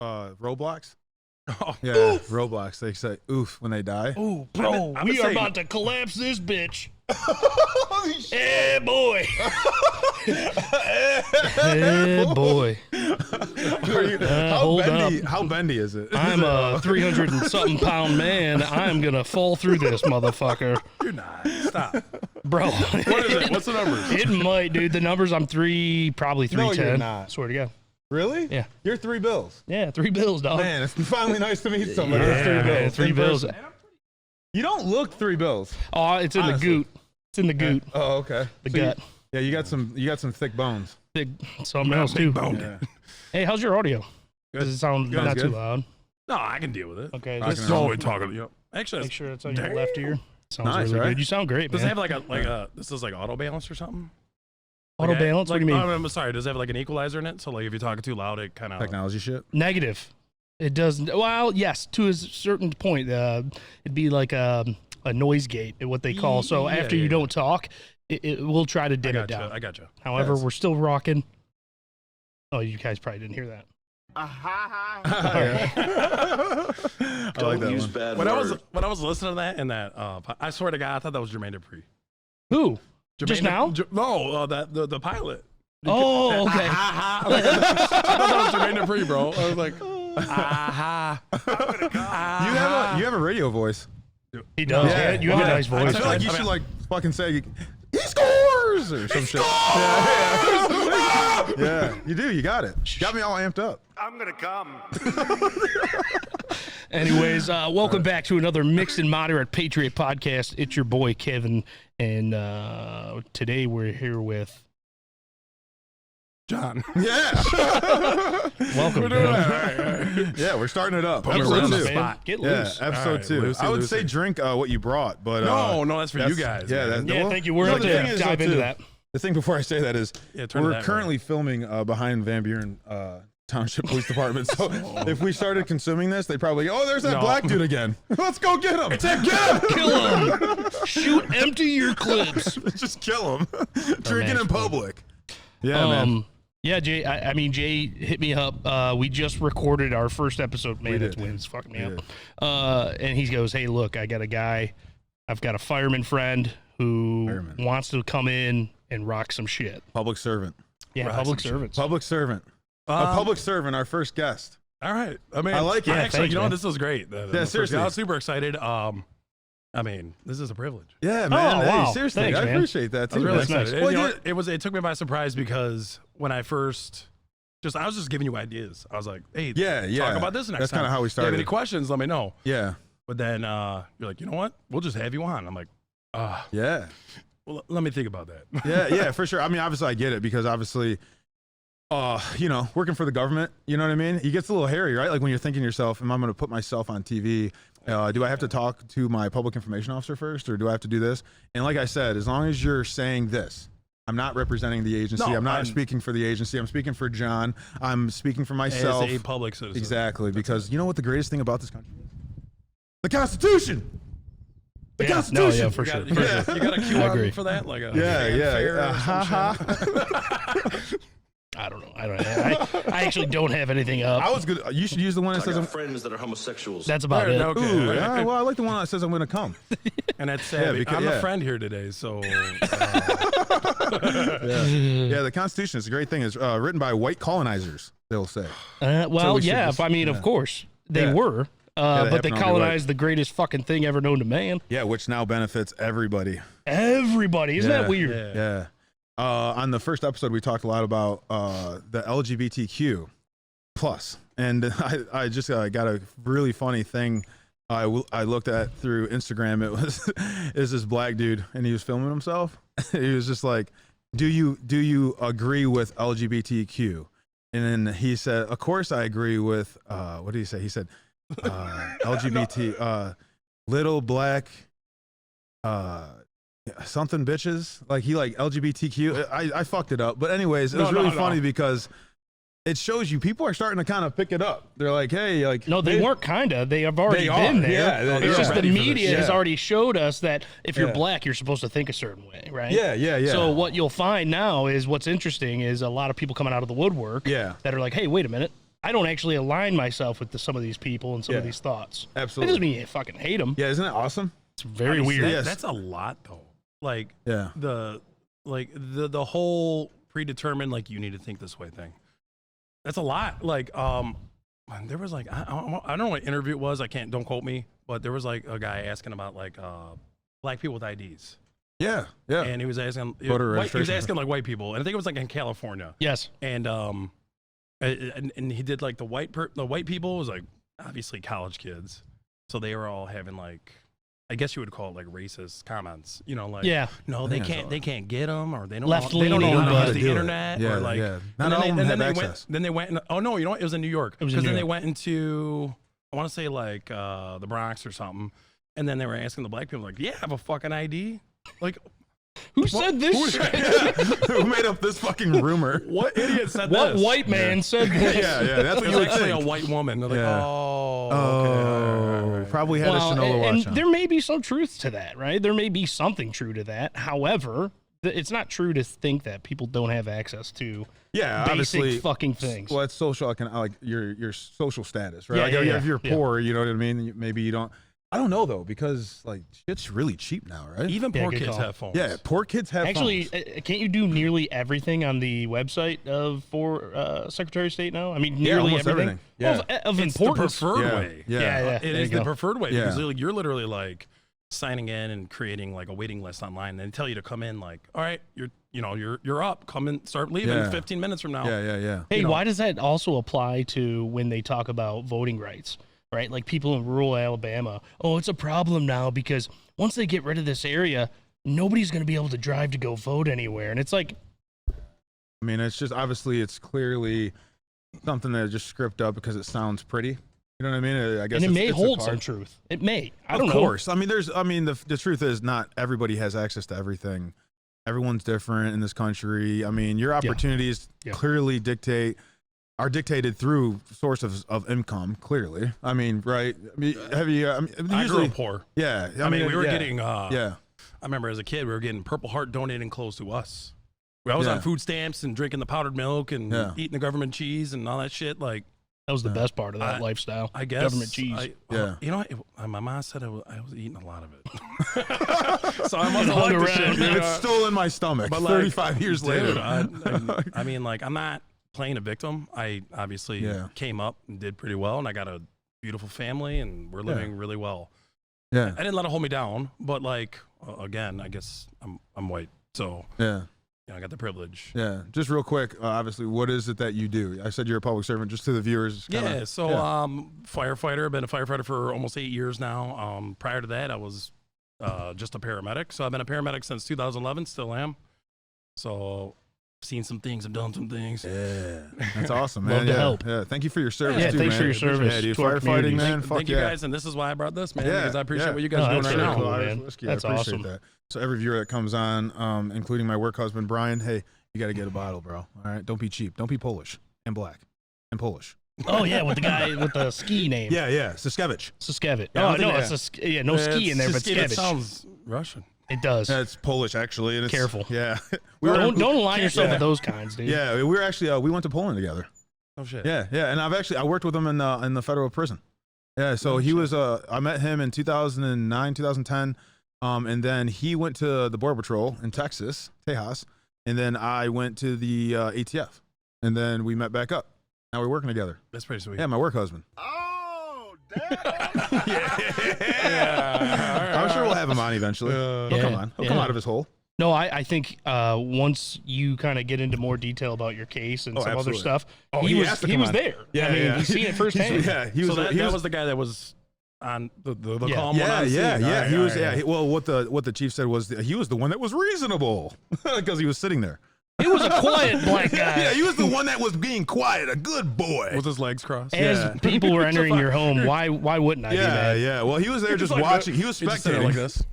Roblox. Oh. Yeah, oof. Roblox. They say oof when they die. Ooh, bro, we are about to collapse this bitch. Hey, boy. Hey, boy. How bendy is it? I'm a 300 and something pound man. I'm going to fall through this motherfucker. You're not. Stop. Bro. What is it? What's the numbers? It might, dude. The numbers, I'm probably 310. No, you're not. Swear to God. Really? Yeah. You're $3 bills. Yeah, $3 dog. Man, it's finally nice to meet somebody. Yeah, That's $3 bills. man, $3 bills. You don't look $3 bills. Oh, it's in Honestly. the goot. It's in the goot. Oh, okay. The gut. Yeah, you got some thick bones. Big something else too. Yeah. Hey, how's your audio? Does it sound Good. not Good. too loud? No, I can deal with it. Okay, I just can- No, we're talking. Yep. Actually, make sure it's on your left ear. Sounds Nice, really right? good. You sound great, does it man. have like a this is like auto balance or something? Auto Like, balance? What do you mean? I'm sorry. Does it have like an equalizer in it? So like if you're talking too loud, it kind of Technology shit. Negative. It doesn't. Well, yes, to a certain point. It'd be like a noise gate, what they call. So after you don't talk, it will try to dim it down. I got you. However, Yes. we're still rocking. Oh, you guys probably didn't hear that. I like that one. Bad When words. I was listening to that and that, I swear to God, I thought that was Jermaine Dupri. Who? Just now? No, the pilot. Oh, okay. I thought that was Jermaine Dupri, bro. I was like, You have a radio voice. He does. Yeah. Yeah, you have a nice voice. I feel like you should like fucking say he scores or some shit. Yeah, you do. You got it. Got me all amped up. I'm gonna come. Anyways, welcome back to another Mixed and Moderate Patriot Podcast. It's your boy, Kevin, and today we're here with... John. Yeah. Welcome, We're doing man. that. All right. Yeah, we're starting it up. Put me Episode right on the 2. spot. Get Yeah, loose. episode All right, 2. Lucy, I would Lucy. say drink what you brought, but No, that's for you guys. Yeah, man. Yeah, well, thank you. We're no, going the to thing is, dive though, into too, that. The thing before I say that is turn we're that currently filming behind Van Buren Township Police Department. So if we started consuming this, they'd probably go, oh, there's that No. black dude again. Let's go get him. It's a get Kill him. Shoot, empty your clips. Just kill him. Drinking nice in public. Yeah, man. Yeah, Jay. I mean, Jay hit me up. We just recorded our first episode. Man, We that's did. wins fucking me We up. And he goes, "Hey, look, I got a guy. I've got a fireman friend who wants to come in and rock some shit." Public servant. Yeah, Rock public some servants. Public servant. A public servant, our first guest. All right. I mean, I like it. Actually, Thanks, you know, man. this was great. Seriously. I was super excited. I mean, this is a privilege. Yeah, man. Oh, Hey, wow. seriously, Thanks, I man. appreciate that I too. was really That's nice. excited. Well, You know, you- it took me by surprise because when I first I was just giving you ideas. I was like, hey, Yeah. talk about this next That's time. kind of how we If you have started. any questions, let me know. Yeah. But then you're like, you know what? We'll just have you on. I'm like, Yeah. well, let me think about that. Yeah, for sure. I mean, obviously I get it because obviously, working for the government, you know what I mean? It gets a little hairy, right? Like when you're thinking to yourself, am I going to put myself on TV? Do I have to talk to my public information officer first, or do I have to do this? And like I said, as long as you're saying this, I'm not representing the agency. No, I'm not I'm- speaking for the agency. I'm speaking for John. I'm speaking for myself. As a public citizen. Exactly, because you know what the greatest thing about this country is? The Constitution. The Yeah, Constitution. no, yeah, for sure. You got a cue I on agree. for that? Like a Yeah. fanfare or Ha some ha. shit? I don't know. I actually don't have anything up. I was good. You should use the one that I says got I'm. friends that are homosexuals. That's about There, it. okay. Ooh, Okay. well, I like the one that says I'm going to come. And that's sad. because- I'm yeah. a friend here today, so Yeah, the Constitution is a great thing. It's written by white colonizers, they'll say. Well, we should yeah. just- I mean, of course they Yeah. were, they but they happen to be colonized the greatest fucking thing ever known to man. Yeah, which now benefits everybody. Isn't that Yeah. weird? Yeah. On the first episode, we talked a lot about the LGBTQ plus, and I just got a really funny thing. I looked at through Instagram. It was is this black dude, and he was filming himself. He was just like, "Do you agree with LGBTQ?" And then he said, "Of course I agree with." What did he say? He said, "LGBT little black." Something bitches, like he like LGBTQ. I fucked it up, but anyways, it was really funny because it shows you people are starting to kind of pick it up. They're like, hey, like No, they weren't kinda. They have already been there. Yeah, It's just the ready for this. media has Yeah. already showed us that if you're Yeah. black, you're supposed to think a certain way, right? Yeah. So what you'll find now is what's interesting is a lot of people coming out of the woodwork Yeah. that are like, hey, wait a minute. I don't actually align myself with some of these people and some of these thoughts. Absolutely. That doesn't mean you fucking hate them. Yeah, isn't it awesome? It's very weird. Yes. That's a lot though. Like Yeah. the whole predetermined, like, you need to think this way thing. That's a lot. Like, there was like, I don't know what interview it was. Don't quote me, but there was like a guy asking about like black people with IDs. Yeah, yeah. And he was asking Voter he was registration. asking like white people, and I think it was like in California. Yes. And he did like the white people was like obviously college kids, so they were all having like, I guess you would call it like racist comments, you know, like, no, they can't get them, or they don't know how to use the internet, or like, not all of them have access. Then they went, oh no, you know what? It was in New York, because then they went into, I want to say like the Bronx or something, and then they were asking the black people like, yeah, I have a fucking ID, like. Who said this shit? Who made up this fucking rumor? What idiot said what this? What white man said this? Yeah, that's what It you was would actually think. a white woman. They're like, Oh, okay. probably had a Shinola watch on. there may be some truth to that, right? There may be something true to that. However, it's not true to think that people don't have access to obviously basic fucking things. Well, it's social, like your social status, right? Yeah, like, yeah, if you're yeah. poor, you know what I mean. Maybe you don't. I don't know though, because like shit's really cheap now, right? Even Yeah, poor good kids call. have phones. Yeah, poor kids have Actually, phones. can't you do nearly everything on the website for Secretary of State now? I mean, nearly almost everything. Well, of It's the importance. preferred way. Yeah. It There is you the go. preferred way, Yeah. because you're literally like signing in and creating like a waiting list online, and they tell you to come in like, all right, you're up, come in, start leaving Yeah. 15 minutes from now. Yeah. Hey, you know. why does that also apply to when they talk about voting rights? Right, like people in rural Alabama. Oh, it's a problem now because once they get rid of this area, nobody's going to be able to drive to go vote anywhere. And it's like, I mean, it's just obviously it's clearly something that just script up because it sounds pretty. You know what I mean? I guess and it may it's a hold part. some truth. It may. I don't Of know. course. I mean, the truth is not everybody has access to everything. Everyone's different in this country. I mean, your opportunities clearly are dictated through source of income. Clearly, I mean, right? I mean, have you? I mean, I usually, grew up poor. Yeah, I mean, we were getting. yeah. I remember as a kid, we were getting Purple Heart donating clothes to us. I was on food stamps and drinking the powdered milk and eating the government cheese and all that shit. Like, That was the best part of that lifestyle. I guess Government cheese. You know, my mom said I was eating a lot of it. So I must have liked the shit. It's still in my stomach. But 35 years later. Dude, I mean, like, I'm not playing a victim. I obviously came up and did pretty well, and I got a beautiful family, and we're living really well. Yeah. I didn't let it hold me down, but like, again, I guess I'm white, so I got the privilege. Yeah. Just real quick, obviously, what is it that you do? I said you're a public servant, just to the viewers. Firefighter. I've been a firefighter for almost 8 years now. Prior to that, I was just a paramedic. So I've been a paramedic since 2011, still am. So I've seen some things, I've done some things. Yeah. That's awesome, man. Love to help. Yeah. Thank you for your service, Yeah, too, thanks man. for your service Yeah, dude. to our Firefighting, communities. man. Thank you guys, and this is why I brought this, man, because I appreciate what you guys are doing that's right really now. cool, man. Whiskey. That's I appreciate awesome. that. So every viewer that comes on, including my work husband, Brian, hey, you got to get a bottle, bro. All right? Don't be cheap. Don't be Polish and black and Polish. Oh, yeah, with the guy with the ski name. Yeah. Siskevich. Siskevich. Yeah, I Oh, think- no, it's no ski in there, but It Skevich. sounds Russian. It does. That's Polish, actually. And it's, Careful. Yeah. Don't align yourself yeah. with those kinds, dude. Yeah, we were actually we went to Poland together. Oh shit. Yeah, and I worked with him in the federal prison. Yeah, so he was I met him in 2009, 2010, and then he went to the Border Patrol in Texas, Tejas, and then I went to the ATF, and then we met back up. Now we're working together. That's pretty sweet. Yeah, my work husband. Oh, damn. I'm sure we'll have him on eventually. He'll come on. He'll come out of his hole. No, I think once you kind of get into more detail about your case and some absolutely. other stuff, Oh, he has to was come on. there. Yeah, I mean, yeah. you see it firsthand. Yeah, he was. So that he was was the guy that was on the Yeah. calm one on the scene. Yeah. He was. All right. Well, what the chief said was he was the one that was reasonable because he was sitting there. He was a quiet black guy. Yeah, he was the one that was being quiet, a good boy. With his legs crossed. As people were entering your home, why wouldn't I be mad? Yeah. Well, he was there just like watching. that. He was He just sitting spectating. like this.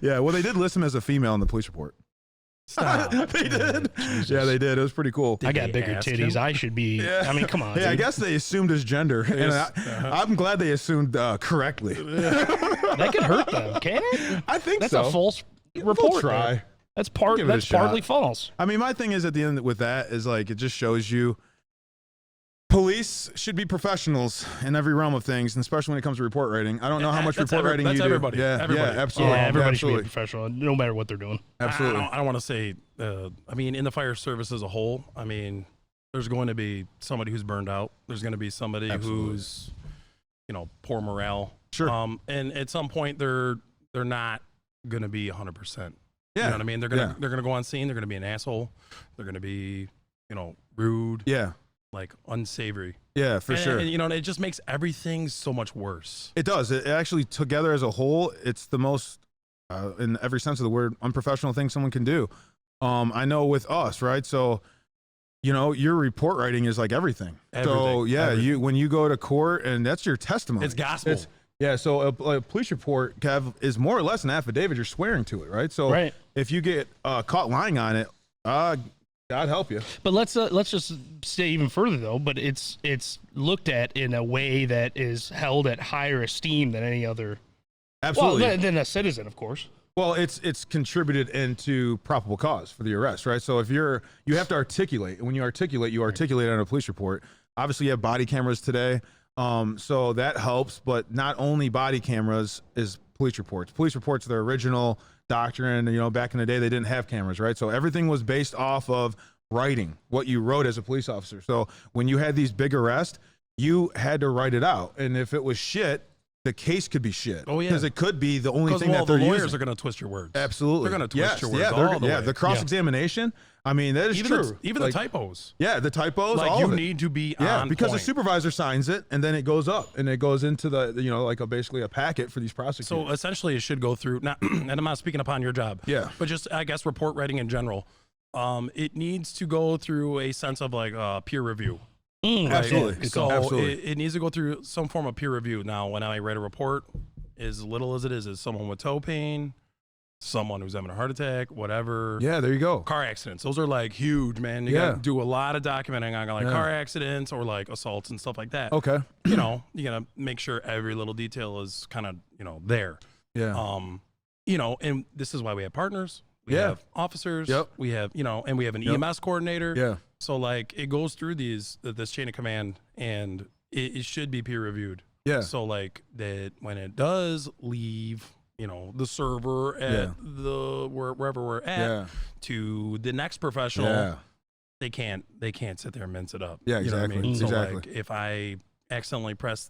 Yeah. Well, they did list him as a female in the police report. Stop. They did. Yeah, they did. It was pretty cool. I got they bigger ask titties. him? I should be. Yeah. I mean, come on. Yeah, I dude. guess they assumed his gender, and I'm glad they assumed correctly. That could hurt them, can it? I think That's so. a false We'll report. try. man. That's Give it a That's partly shot. false. I mean, my thing is at the end with that is like it just shows you Police should be professionals in every realm of things, and especially when it comes to report writing. I don't know how much report writing you do. Everybody. Yeah, everybody. Yeah, absolutely. Yeah, everybody absolutely. should be professional, no matter what they're doing. Absolutely. I don't want to say, I mean, in the fire service as a whole, I mean, there's going to be somebody who's burned out. There's going to be somebody who's, poor morale. Sure. And at some point, they're not going to be 100%. Yeah. You know what I mean? They're gonna go on scene. They're gonna be an asshole. They're gonna be, rude. Yeah. Like unsavory. Yeah, for sure. And, it just makes everything so much worse. It does. It actually, together as a whole, it's the most, in every sense of the word, unprofessional thing someone can do. I know with us, right? So, your report writing is like everything. So yeah, when you go to court and that's your testimony. It's gospel. So a police report, Kev, is more or less an affidavit. You're swearing to it, right? So if you get caught lying on it, God help you. But let's just say even further though. But it's looked at in a way that is held at higher esteem than any other. Absolutely. Well, than a citizen, of course. Well, it's contributed into probable cause for the arrest, right? So if you have to articulate, and when you articulate on a police report. Obviously, you have body cameras today, so that helps. But not only body cameras is police reports. Police reports, their original doctrine. Back in the day, they didn't have cameras, right? So everything was based off of writing, what you wrote as a police officer. So when you had these big arrests, you had to write it out, and if it was shit, the case could be shit. Oh yeah, because it could be the only thing that they're the lawyers using. are going to twist your words. Absolutely, they're going to twist your words. The cross-examination. I mean, that is true. Even the typos. Yeah, the typos. Like all you of it. need to be on because point. The supervisor signs it, and then it goes up, and it goes into the basically a packet for these prosecutors. So essentially, it should go through. Now, and I'm not speaking upon your job. Yeah, but just I guess report writing in general. It needs to go through a sense of like peer review. Right? Absolutely. So absolutely. It needs to go through some form of peer review. Now, when I write a report, as little as it is someone with toe pain, someone who's having a heart attack, whatever. Yeah, there you go. Car accidents. Those are like huge, man. You got to do a lot of documenting on like car accidents or like assaults and stuff like that. Okay. You got to make sure every little detail is kind of, there. Yeah. And this is why we have partners. We have officers. Yep. We have, and we have an EMS coordinator. Yeah. So like it goes through this chain of command, and it should be peer reviewed. Yeah. So like that when it does leave, the server at wherever we're at to the next professional, they can't sit there and mince it up. Yeah, exactly. You know what I mean? So exactly. like if I accidentally press,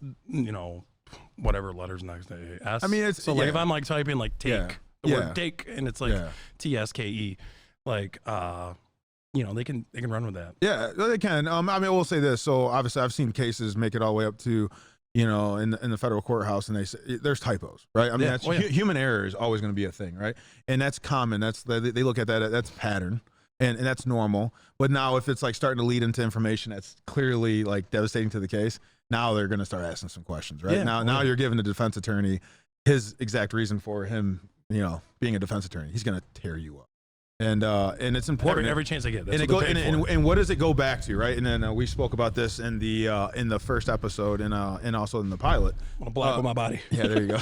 whatever letters next S. I mean, it's so like if I'm like typing like take the word take and it's like TSKE, like they can run with that. Yeah, they can. I mean, we'll say this. So obviously, I've seen cases make it all the way up to, in the federal courthouse, and they say there's typos, right? I mean, that's human error is always going to be a thing, right? And that's common. They look at that. That's pattern, and that's normal. But now, if it's like starting to lead into information that's clearly like devastating to the case, now they're going to start asking some questions, right? Now you're giving the defense attorney his exact reason for him, being a defense attorney. He's going to tear you up. And it's important every chance I get. That's and what does it go back to, right? And then we spoke about this in the first episode and also in the pilot. I'm gonna block with my body. Yeah, there you go.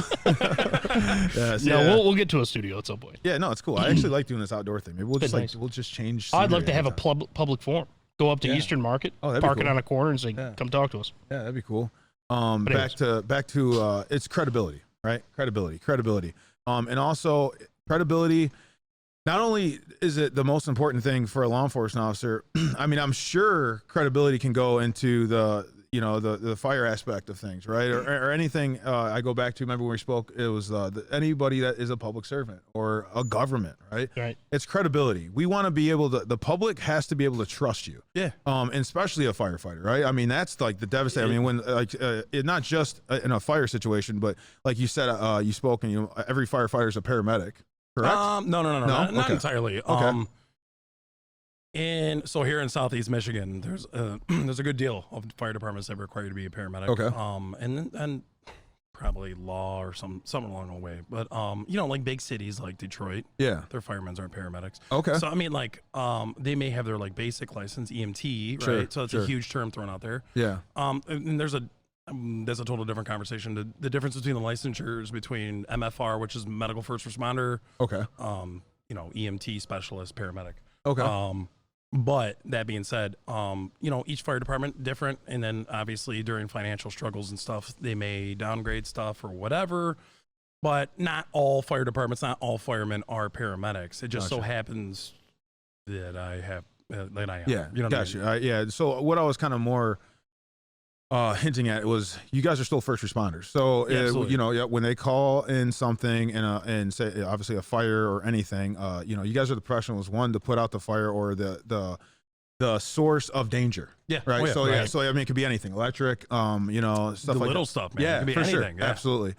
Yes, we'll get to a studio at some point. Yeah, no, it's cool. I actually like doing this outdoor thing. Maybe we'll just change. I'd love to have a public forum. Go up to Eastern Market, park it on a corner, and say, "Come talk to us." Yeah, that'd be cool. Back to it's credibility, right? Credibility. And also credibility. Not only is it the most important thing for a law enforcement officer, I mean, I'm sure credibility can go into the fire aspect of things, right? Or anything. I go back to, remember when we spoke, it was anybody that is a public servant or a government, right? Right. It's credibility. We want to be able to, the public has to be able to trust you. Yeah. And especially a firefighter, right? I mean, that's like the devastating. I mean, when not just in a fire situation, but like you said, you spoke, and every firefighter is a paramedic. Correct? No, not entirely. Okay. And so here in Southeast Michigan, there's a good deal of fire departments that require you to be a paramedic. Okay. And probably law or something along the way. But like big cities like Detroit, their firemen aren't paramedics. Okay. So I mean, like they may have their like basic license, EMT, Sure, right? So it's a huge term thrown out there. Yeah. And there's a total different conversation. The difference between the licensures between MFR, which is medical first responder, Okay. EMT specialist, paramedic. Okay. But that being said, each fire department different, and then obviously during financial struggles and stuff, they may downgrade stuff or whatever. But not all fire departments, not all firemen are paramedics. It just so happens that I have that I am. Yeah, you know what I mean? Yeah. So what I was kind of more hinting at was you guys are still first responders. So when they call in something and say obviously a fire or anything, you guys are the professionals, one, to put out the fire or the source of danger. Yeah. Right. Oh, yeah. So I mean, it could be anything, electric, stuff the like little that. stuff, man. Yeah, It could be for anything. sure. Absolutely.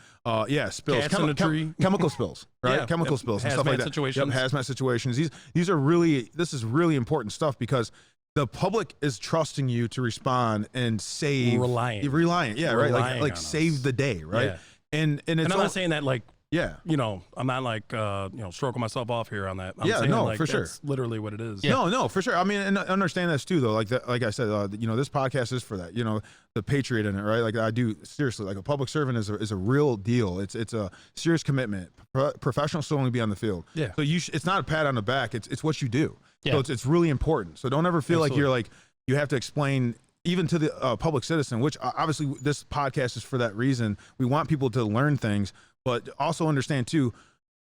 Spills, Cats in a tree. chemical spills, right? Yeah. Chemical spills and stuff Hazmat like that. situations. Yep, hazmat situations. This is really important stuff because the public is trusting you to respond and save. Reliant. Yeah, right. Like save the day, right? Yeah. And I'm not saying that like. Yeah. I'm not like, stroking myself off here on that. I'm saying, for sure. That's literally what it is. Yeah. No, for sure. I mean, and I understand this too, though. Like I said, this podcast is for that. The patriot in it, right? Like I do seriously. Like a public servant is a real deal. It's a serious commitment. Professionals still only be on the field. Yeah. So it's not a pat on the back. It's what you do. Yeah. So it's really important. So don't ever feel like you're like you have to explain. Even to the public citizen, which obviously this podcast is for that reason. We want people to learn things, but also understand too,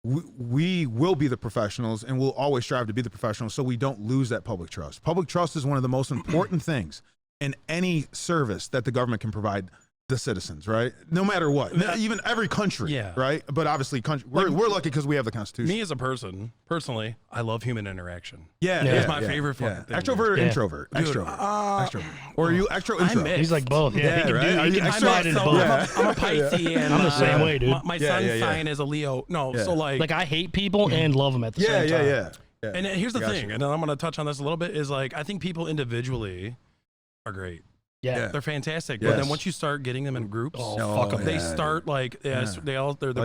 we will be the professionals and we'll always strive to be the professionals so we don't lose that public trust. Public trust is one of the most important things in any service that the government can provide the citizens, right? No matter what, even every country, right? But obviously, we're lucky because we have the Constitution. Me as a person, personally, I love human interaction. It's my favorite fucking thing. Extrovert or introvert? Dude, extrovert. Or are you extro intro? He's like both. Yeah, he right? can do. He can slide into both. I'm a Pisces, and I'm the same way, dude. My son's sign is a Leo. No, so like I hate people and love them at the same time. Yeah. And here's the thing, and I'm gonna touch on this a little bit. Is like I think people individually are great. Yeah. They're fantastic. But then once you start getting them in groups, fuck them. They start like their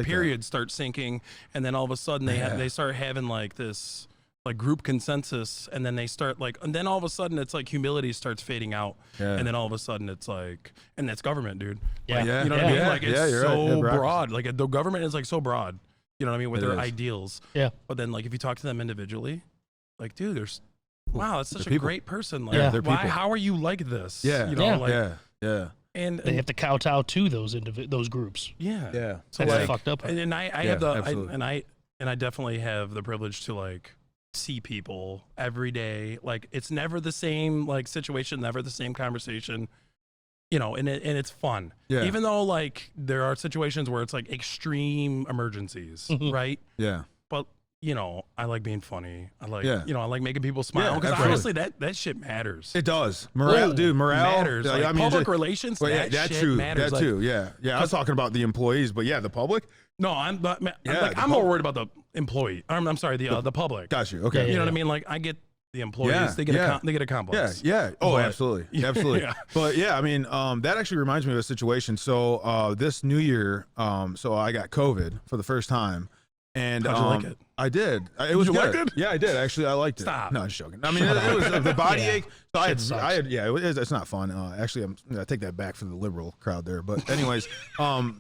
periods start sinking, and then all of a sudden they start having like this like group consensus, and then they start like, and then all of a sudden it's like humility starts fading out, and then all of a sudden it's like, and that's government, dude. You know what I mean? Like it's so broad. Like the government is like so broad. You know what I mean with their ideals. Yeah. But then like if you talk to them individually, like dude, there's. Wow, that's such a great person. Like, they're why? people. How are you like this? Yeah, And they have to kowtow to those groups. Yeah. So that's fucked up. And I have I definitely have the privilege to like see people every day. Like it's never the same like situation, never the same conversation. And it's fun. Yeah. Even though like there are situations where it's like extreme emergencies, right? Yeah. But I like being funny. I like, I like making people smile because honestly, that shit matters. It does. Morale matters. Like, like, public relations. That shit true. matters. That too. Yeah. I was talking about the employees, but the public. No, I'm more worried about the employee. I'm sorry, the public. Got you. Okay. You know what I mean? Like I get the employees. They get a complex. Yeah. Oh, absolutely. Absolutely. But I mean, that actually reminds me of a situation. So this New Year, so I got COVID for the first time. And how'd you like it? I did. It was good. Like it? Yeah, I did. Actually, I liked it. Stop. No, I'm just joking. I mean, it was the body ache. So it's not fun. Actually, I take that back for the liberal crowd there. But anyways, my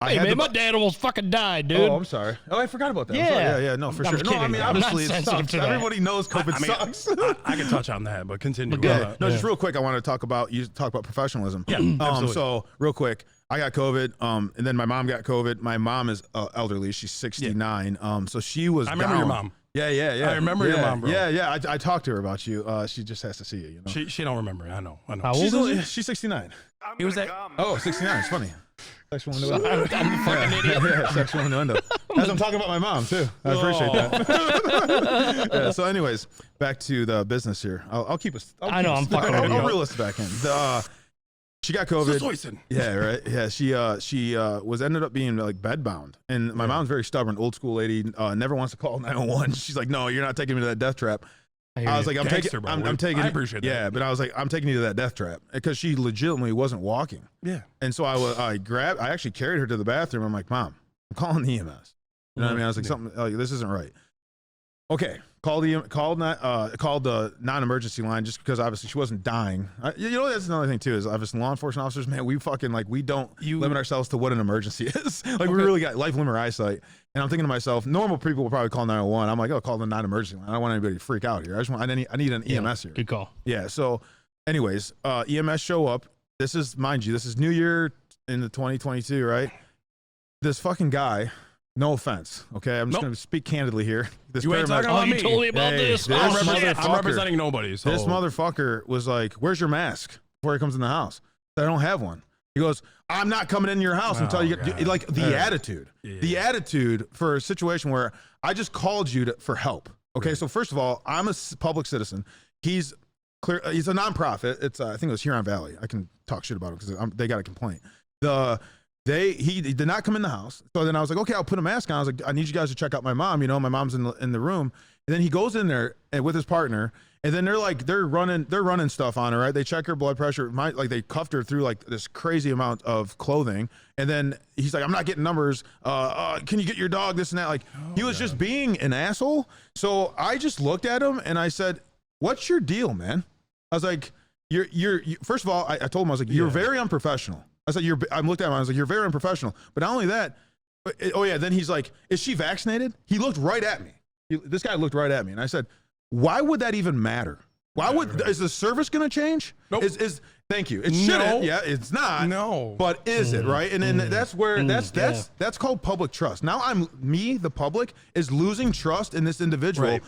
dad almost fucking died, dude. Oh, I'm sorry. Oh, I forgot about that. Yeah. No, for sure. Kidding, no, I mean, obviously it sucks. Everybody knows COVID sucks. I can touch on that, but continue. Just real quick, I want to talk about professionalism. Yeah, absolutely. So real quick, I got COVID, and then my mom got COVID. My mom is elderly; she's 69. So she was. I remember your mom. Yeah. I remember your mom, bro. Yeah. I talked to her about you. She just has to see you. She don't remember. I know. How old is she? She's 69. He was at. Oh, 69. It's funny. Sexual innuendo. I'm a fucking idiot. Sexual innuendo. As I'm talking about my mom too. I appreciate that. So, anyways, back to the business here. I'll keep us. I'm fucking. I'll reel us back in. She got COVID. Yeah, right. Yeah, she ended up being like bedbound, and my mom's very stubborn, old school lady. Never wants to call 911. She's like, no, you're not taking me to that death trap. I was like, I'm taking. I appreciate that. Yeah, but I was like, I'm taking you to that death trap because she legitimately wasn't walking. Yeah. And so I actually carried her to the bathroom. I'm like, Mom, I'm calling the EMS. You know what I mean? I was like, something like this isn't right. Okay, called the non-emergency line just because obviously she wasn't dying. You know, that's another thing too, is obviously law enforcement officers, man, we fucking we don't limit ourselves to what an emergency is. We really got life, limb, or eyesight. And I'm thinking to myself, normal people will probably call 911. I'm like, oh, call the non-emergency line. I don't want anybody to freak out here. I need an EMS here. Good call. Yeah. So, anyways, EMS show up. This is, mind you, this is New Year in the 2022, right? This fucking guy. No offense, okay? I'm just going to speak candidly here. This you ain't talking about me. You told me about this. I'm representing nobody. So. This motherfucker was like, where's your mask? Before he comes in the house. I don't have one. He goes, I'm not coming in your house until you get, like, the attitude. Yeah. The attitude for a situation where I just called you for help. Okay, so first of all, I'm a public citizen. He's a nonprofit. It's I think it was Huron Valley. I can talk shit about it because they got a complaint. He did not come in the house. So then I was like, okay, I'll put a mask on. I was like, I need you guys to check out my mom. You know, my mom's in the room. And then he goes in there and with his partner, and then they're running stuff on her, right? They check her blood pressure. They cuffed her through like this crazy amount of clothing. And then he's like, I'm not getting numbers. Can you get your dog? This and that. Like, he was just being an asshole. So I just looked at him and I said, what's your deal, man? I was like, you're first of all, I told him, I was like, you're very unprofessional. I said, I looked at him, I was like, you're very unprofessional. But not only that, then he's like, is she vaccinated? He looked right at me. This guy looked right at me. And I said, why would that even matter? Is the service going to change? Nope. Thank you. It shouldn't. Yeah, it's not. No. But is it, right? And then that's where, that's called public trust. Now the public is losing trust in this individual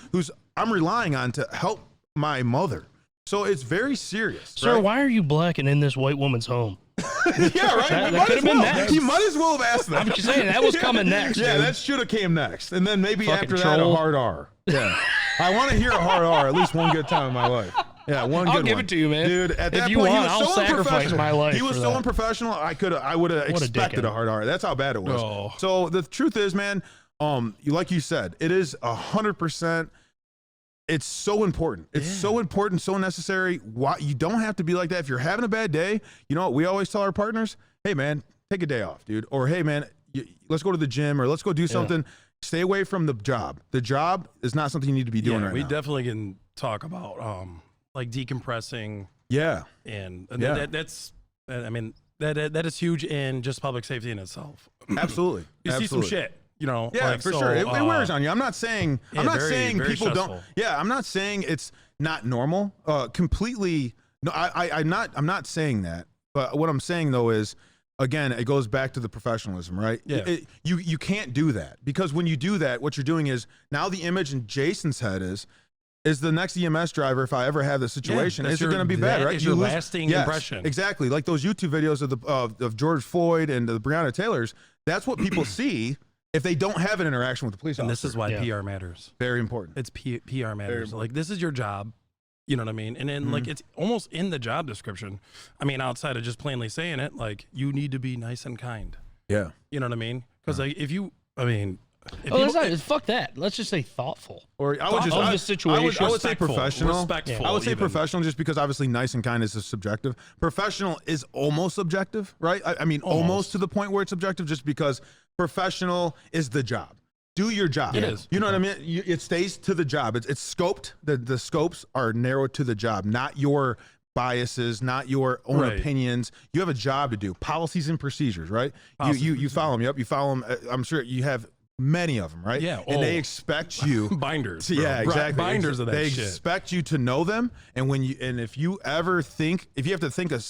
I'm relying on to help my mother. So it's very serious. Sir, right? why are you black and in this white woman's home? Yeah, right. That could have been next. He might as well have asked that. I'm just saying that was coming next. Yeah, dude. that should have came next, and then maybe Fucking after troll. that a hard R. Yeah, I want to hear a hard R at least one good time in my life. Yeah, I'll give it to you, man. Dude, at that if you point, want, he was I'll so sacrifice unprofessional. my life. He was so unprofessional. I would have expected a hard R. That's how bad it was. Oh. So the truth is, man, like you said, it is 100%. It's so important. It's so important, so necessary. Why you don't have to be like that. If you're having a bad day, you know what we always tell our partners? Hey, man, take a day off, dude. Or hey, man, let's go to the gym or let's go do something. Stay away from the job. The job is not something you need to be doing right now. We definitely can talk about like decompressing. Yeah, and that's I mean that is huge in just public safety in itself. Absolutely. You see some shit. You know, yeah, for sure. It wears on you. I'm not saying very people stressful. don't. Yeah, I'm not saying it's not normal. Completely. No, I'm not saying that. But what I'm saying though is, again, it goes back to the professionalism, right? Yeah. You can't do that because when you do that, what you're doing is now the image in Jason's head is the next EMS driver. If I ever have this situation, is it going to be bad? Right? Is your lasting impression. Exactly. Like those YouTube videos of George Floyd and the Breonna Taylors. That's what people see. If they don't have an interaction with the police officer. And this is why PR matters. Very important. It's PR matters. Like, this is your job. You know what I mean? And then, like, it's almost in the job description. I mean, outside of just plainly saying it, like, you need to be nice and kind. Yeah. You know what I mean? Because, like, fuck that. Let's just say thoughtful. Or I would just the situation. I would say professional. Respectful. I would say professional just because obviously nice and kind is subjective. Professional is almost subjective, right? I mean, almost to the point where it's subjective just because professional is the job. Do your job. It is. You know what I mean? It stays to the job. It's scoped. The scopes are narrowed to the job, not your biases, not your own opinions. You have a job to do. Policies and procedures, right? You follow them. Yep. You follow them. I'm sure you have many of them, right? Yeah. And they expect you binders. Yeah, exactly. Binders of that they shit. They expect you to know them, and if you have to think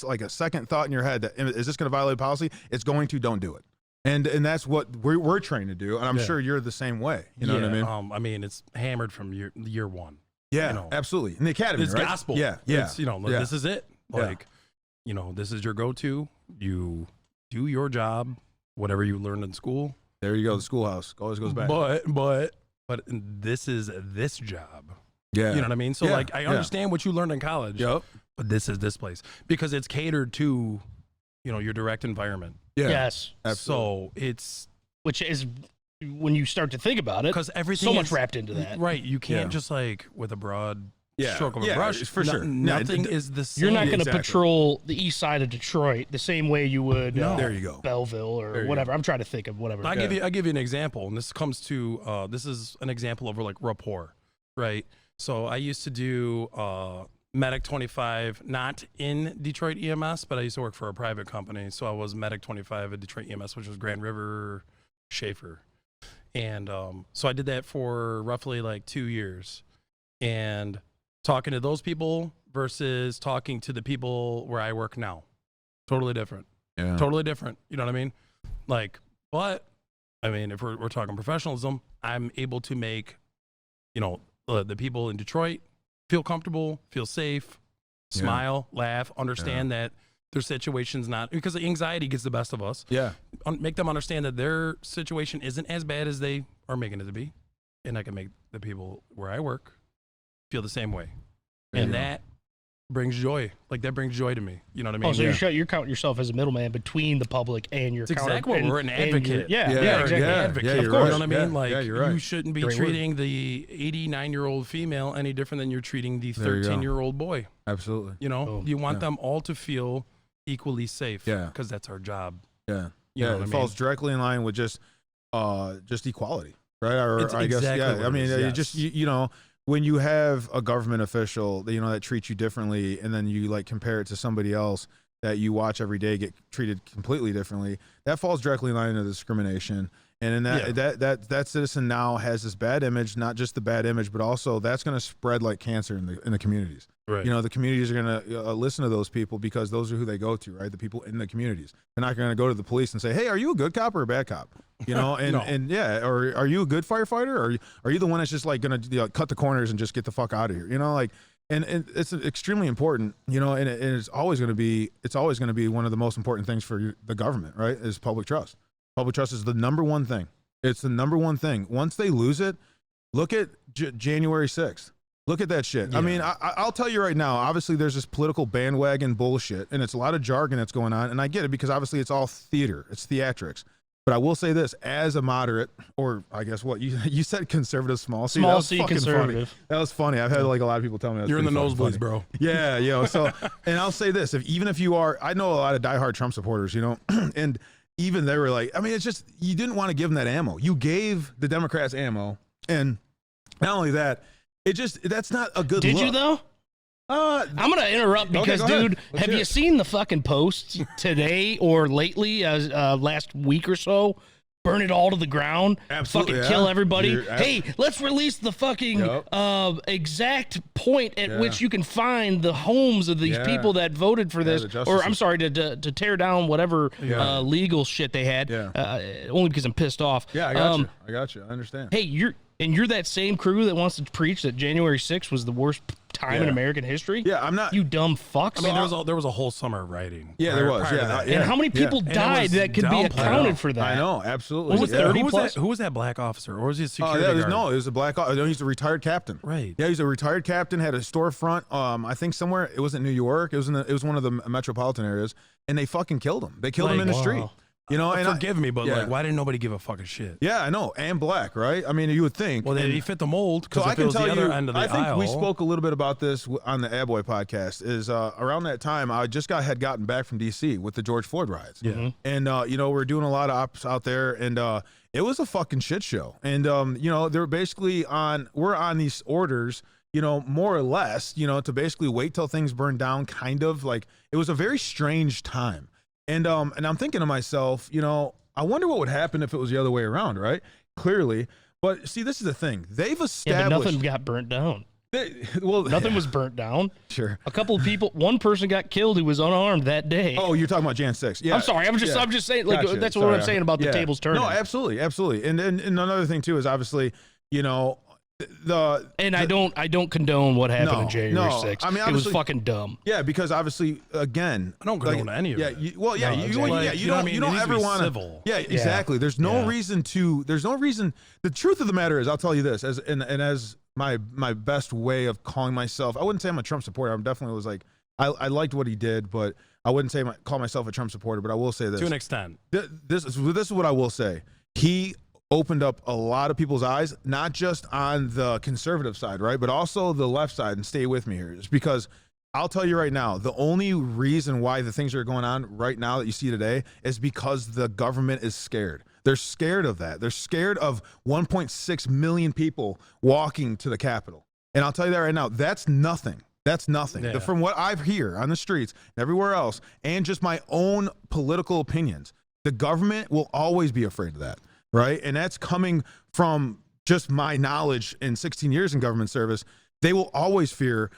like a second thought in your head that is this going to violate policy? It's going to. Don't do it. And that's what we're trained to do, and I'm sure you're the same way. You know what I mean? I mean, it's hammered from year one. Yeah, you know, absolutely. In the academy, it's right? gospel. Yeah. It's, this is it. Like, this is your go-to. You do your job, whatever you learned in school. There you go. The schoolhouse always goes back. But this is this job. Yeah. You know what I mean? So like, I understand what you learned in college. Yep. But this is this place because it's catered to, your direct environment. Yeah. Yes. Absolutely. So which is when you start to think about it, because everything so much wrapped into that. Right. You can't just like with a broad stroke of a brush. For sure. Nothing is the same. You're not going to patrol the east side of Detroit the same way you would there you go. Belleville or whatever. I'm trying to think of whatever. I give you an example, and this comes to this is an example of like rapport. right? So I used to do Medic 25, not in Detroit EMS, but I used to work for a private company. So I was Medic 25 at Detroit EMS, which was Grand River Schaefer. And so I did that for roughly like 2 years. And talking to those people versus talking to the people where I work now, totally different. Yeah. Totally different. You know what I mean? Like, but I mean, if we're talking professionalism, I'm able to make, the people in Detroit feel comfortable, feel safe, smile, laugh, understand that their situation's not, because the anxiety gets the best of us. Yeah. Make them understand that their situation isn't as bad as they are making it to be. And I can make the people where I work feel the same way. And that brings joy. Like, that brings joy to me. You know what I mean? Oh, so you're counting yourself as a middleman between the public and your That's exactly what we're an advocate. Exactly. Advocate. Yeah, Of you're course. right. You know what I mean? Yeah, Like, you're right. you shouldn't be treating the 89-year-old female any different than you're treating the 13-year-old boy. Absolutely. You want them all to feel equally safe. Yeah. Because that's our job. Yeah. You know what it I mean? falls directly in line with just equality, right? Or It's I guess, exactly what I mean, it is, you yes. just, when you have a government official, that treats you differently, and then you like compare it to somebody else that you watch every day get treated completely differently, that falls directly in line with discrimination. And in that citizen now has this bad image, not just the bad image, but also that's going to spread like cancer in the communities. Right. The communities are going to listen to those people because those are who they go to, right? The people in the communities. They're not going to go to the police and say, "Hey, are you a good cop or a bad cop?" And or are you a good firefighter, or are you the one that's just like going to cut the corners and just get the fuck out of here? And it's extremely important, and it's always going to be one of the most important things for the government, right? Is public trust. Public trust is the number one thing. It's the number one thing. Once they lose it, look at January 6th. Look at that shit. Yeah. I mean, I'll tell you right now, obviously there's this political bandwagon bullshit, and it's a lot of jargon that's going on, and I get it because obviously it's all theater. It's theatrics. But I will say this, as a moderate, or I guess what, you said conservative small C? Small C conservative. Funny. That was funny. I've had like a lot of people tell me that. You're in the nosebleeds, funny. bro. Yeah, so, and I'll say this, even if you are, I know a lot of diehard Trump supporters, and even they were like, I mean, it's just, you didn't want to give them that ammo. You gave the Democrats ammo, and not only that, that's not a good look. Did you though? I'm going to interrupt because, dude, have you seen the fucking posts today or lately, last week or so? Burn it all to the ground. Absolutely, fucking kill everybody. Hey, let's release the fucking exact point at which you can find the homes of these people that voted for this, or I'm sorry, to tear down whatever legal shit they had. Only because I'm pissed off. Yeah, I got you. I understand. Hey, you're that same crew that wants to preach that January 6th was the worst time in American history. Yeah, I'm not. You dumb fucks. I mean, there was a whole summer of rioting. Yeah, there was. And how many people died that could be accounted for that? I know, absolutely. Was it 30 plus? Who was that black officer, or was he a security guard? No, it was a black. No, he's a retired captain. Right. Yeah, he's a retired captain. Had a storefront. I think somewhere. It was in New York. It was one of the metropolitan areas, and they fucking killed him. They killed him in the street. And forgive me, but like, why didn't nobody give a fucking shit? Yeah, I know, and black, right? I mean, you would think. Well, he fit the mold. So I can tell you, I think aisle. we spoke a little bit about this on the Aboy podcast. Is around that time I just had gotten back from DC with the George Floyd riots. Yeah, and we're doing a lot of ops out there, and it was a fucking shit show. And they're basically we're on these orders, more or less, to basically wait till things burn down. Kind of like it was a very strange time. And I'm thinking to myself, I wonder what would happen if it was the other way around, right? Clearly. But see, this is the thing. They've established... Yeah, but nothing got burnt down. Nothing was burnt down. Sure. A couple of people, one person got killed who was unarmed that day. Oh, you're talking about Jan 6. Yeah. I'm sorry. I'm just saying, like, gotcha. That's what I'm saying about the tables turning. No, absolutely. And another thing, too, is obviously, I don't condone what happened on January 6th. I mean, it was fucking dumb. Yeah, because obviously, again, I don't condone any of it. You don't ever want to. Yeah, exactly. There's no reason to. The truth of the matter is, I'll tell you this, as my best way of calling myself. I wouldn't say I'm a Trump supporter. I definitely was like, I liked what he did, but I wouldn't say call myself a Trump supporter. But I will say this to an extent. This is what I will say. He opened up a lot of people's eyes, not just on the conservative side, right, but also the left side. And stay with me here, is because I'll tell you right now, the only reason why the things are going on right now that you see today is because the government is scared. They're scared of that. They're scared of 1.6 million people walking to the Capitol. And I'll tell you that right now, that's nothing. That's nothing. Yeah. From what I've heard on the streets and everywhere else, and just my own political opinions, the government will always be afraid of that, right? And that's coming from just my knowledge in 16 years in government service. They will always fear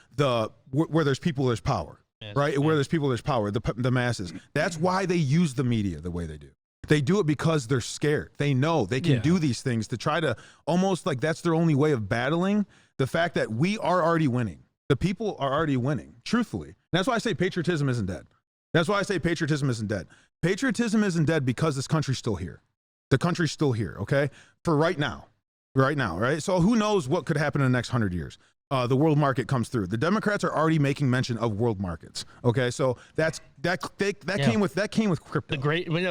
where there's people, there's power, right? Where there's people, there's power, the masses. That's why they use the media the way they do. They do it because they're scared. They know they can do these things to try to almost like that's their only way of battling the fact that we are already winning. The people are already winning, truthfully. And that's why I say patriotism isn't dead. That's why I say patriotism isn't dead. Patriotism isn't dead because this country's still here. The country's still here, okay? For right now, right? So who knows what could happen in the next 100 years? The world market comes through. The Democrats are already making mention of world markets, okay? So that came with crypto.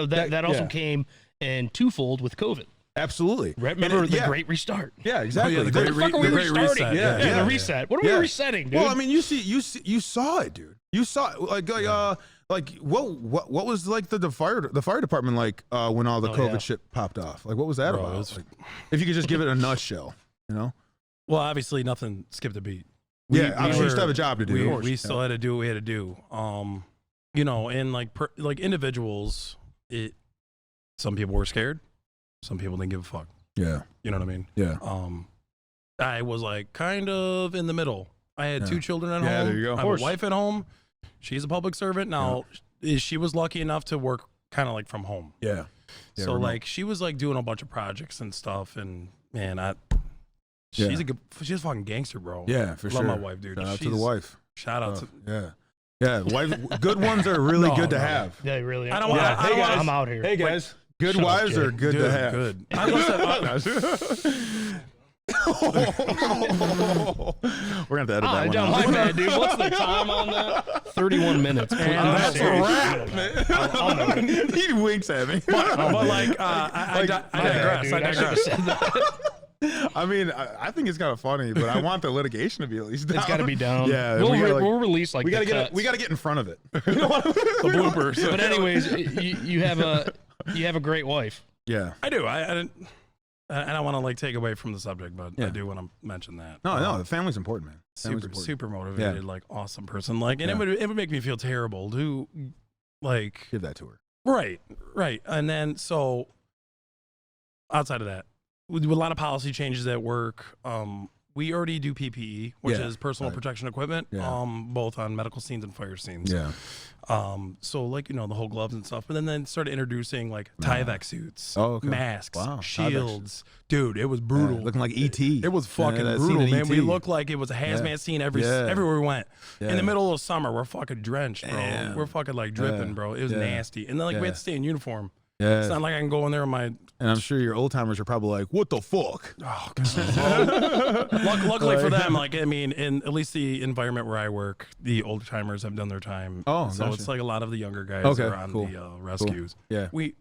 That also came in twofold with COVID. Absolutely. Remember the Great Restart? Yeah, exactly. The great reset. Yeah, the reset. What are we resetting, dude? Well, I mean, you saw it, dude. You saw it, what was like the fire department like when all the COVID shit popped off? Like, what was that about? Like, if you could just give it a nutshell, you know? Well, obviously nothing skipped a beat. Obviously you still have a job to do. We still had to do what we had to do. You know, and like individuals, some people were scared. Some people didn't give a fuck. Yeah. You know what I mean? Yeah. I was like kind of in the middle. I had 2 children at home. Yeah, there you go. I have a wife at home. She's a public servant. Now, she was lucky enough to work kind of like from home. Yeah. So like she was like doing a bunch of projects and stuff. And man, she's a fucking gangster, bro. Yeah, for sure. Love my wife, dude. Shout out to the wife. Shout out to wife. Good ones are really good to have. Yeah, really. I don't want. Hey guys, I'm out here. Hey guys. Good wives are good to have. Good. We're gonna have to edit that one. Don't out. like that, dude. What's the time on that? 31 minutes. That's a wrap, man. I'll know it. He winks at me. But like, I digress. I should have said that. I mean, I think it's kind of funny, but I want the litigation to be at least down. It's got to be down. Yeah, we'll release like we gotta get in front of it. the bloopers. But anyways, you have a great wife. Yeah, I do. I don't want to like take away from the subject, but I do want to mention that. No, the family's important, man. Super motivated, like awesome person. Like, and it would make me feel terrible to like give that to her. Right. And then so outside of that, with a lot of policy changes at work, we already do PPE, which is personal protection equipment, both on medical scenes and fire scenes. Yeah. So like, you know, the whole gloves and stuff, but then started introducing like Tyvek suits, masks, shields. Dude, it was brutal. Looking like E.T. It was fucking brutal, man. We looked like it was a hazmat scene everywhere we went. In the middle of summer, we're fucking drenched, bro. Damn. We're fucking like dripping, bro. It was nasty. And then like we had to stay in uniform. Yeah. It's not like I can go in there with my... And I'm sure your old timers are probably like, what the fuck? Oh, God. Luckily for them, like, I mean, in at least the environment where I work, the old timers have done their time. Oh, so gotcha. It's like a lot of the younger guys are on the rescues. Cool. Yeah. We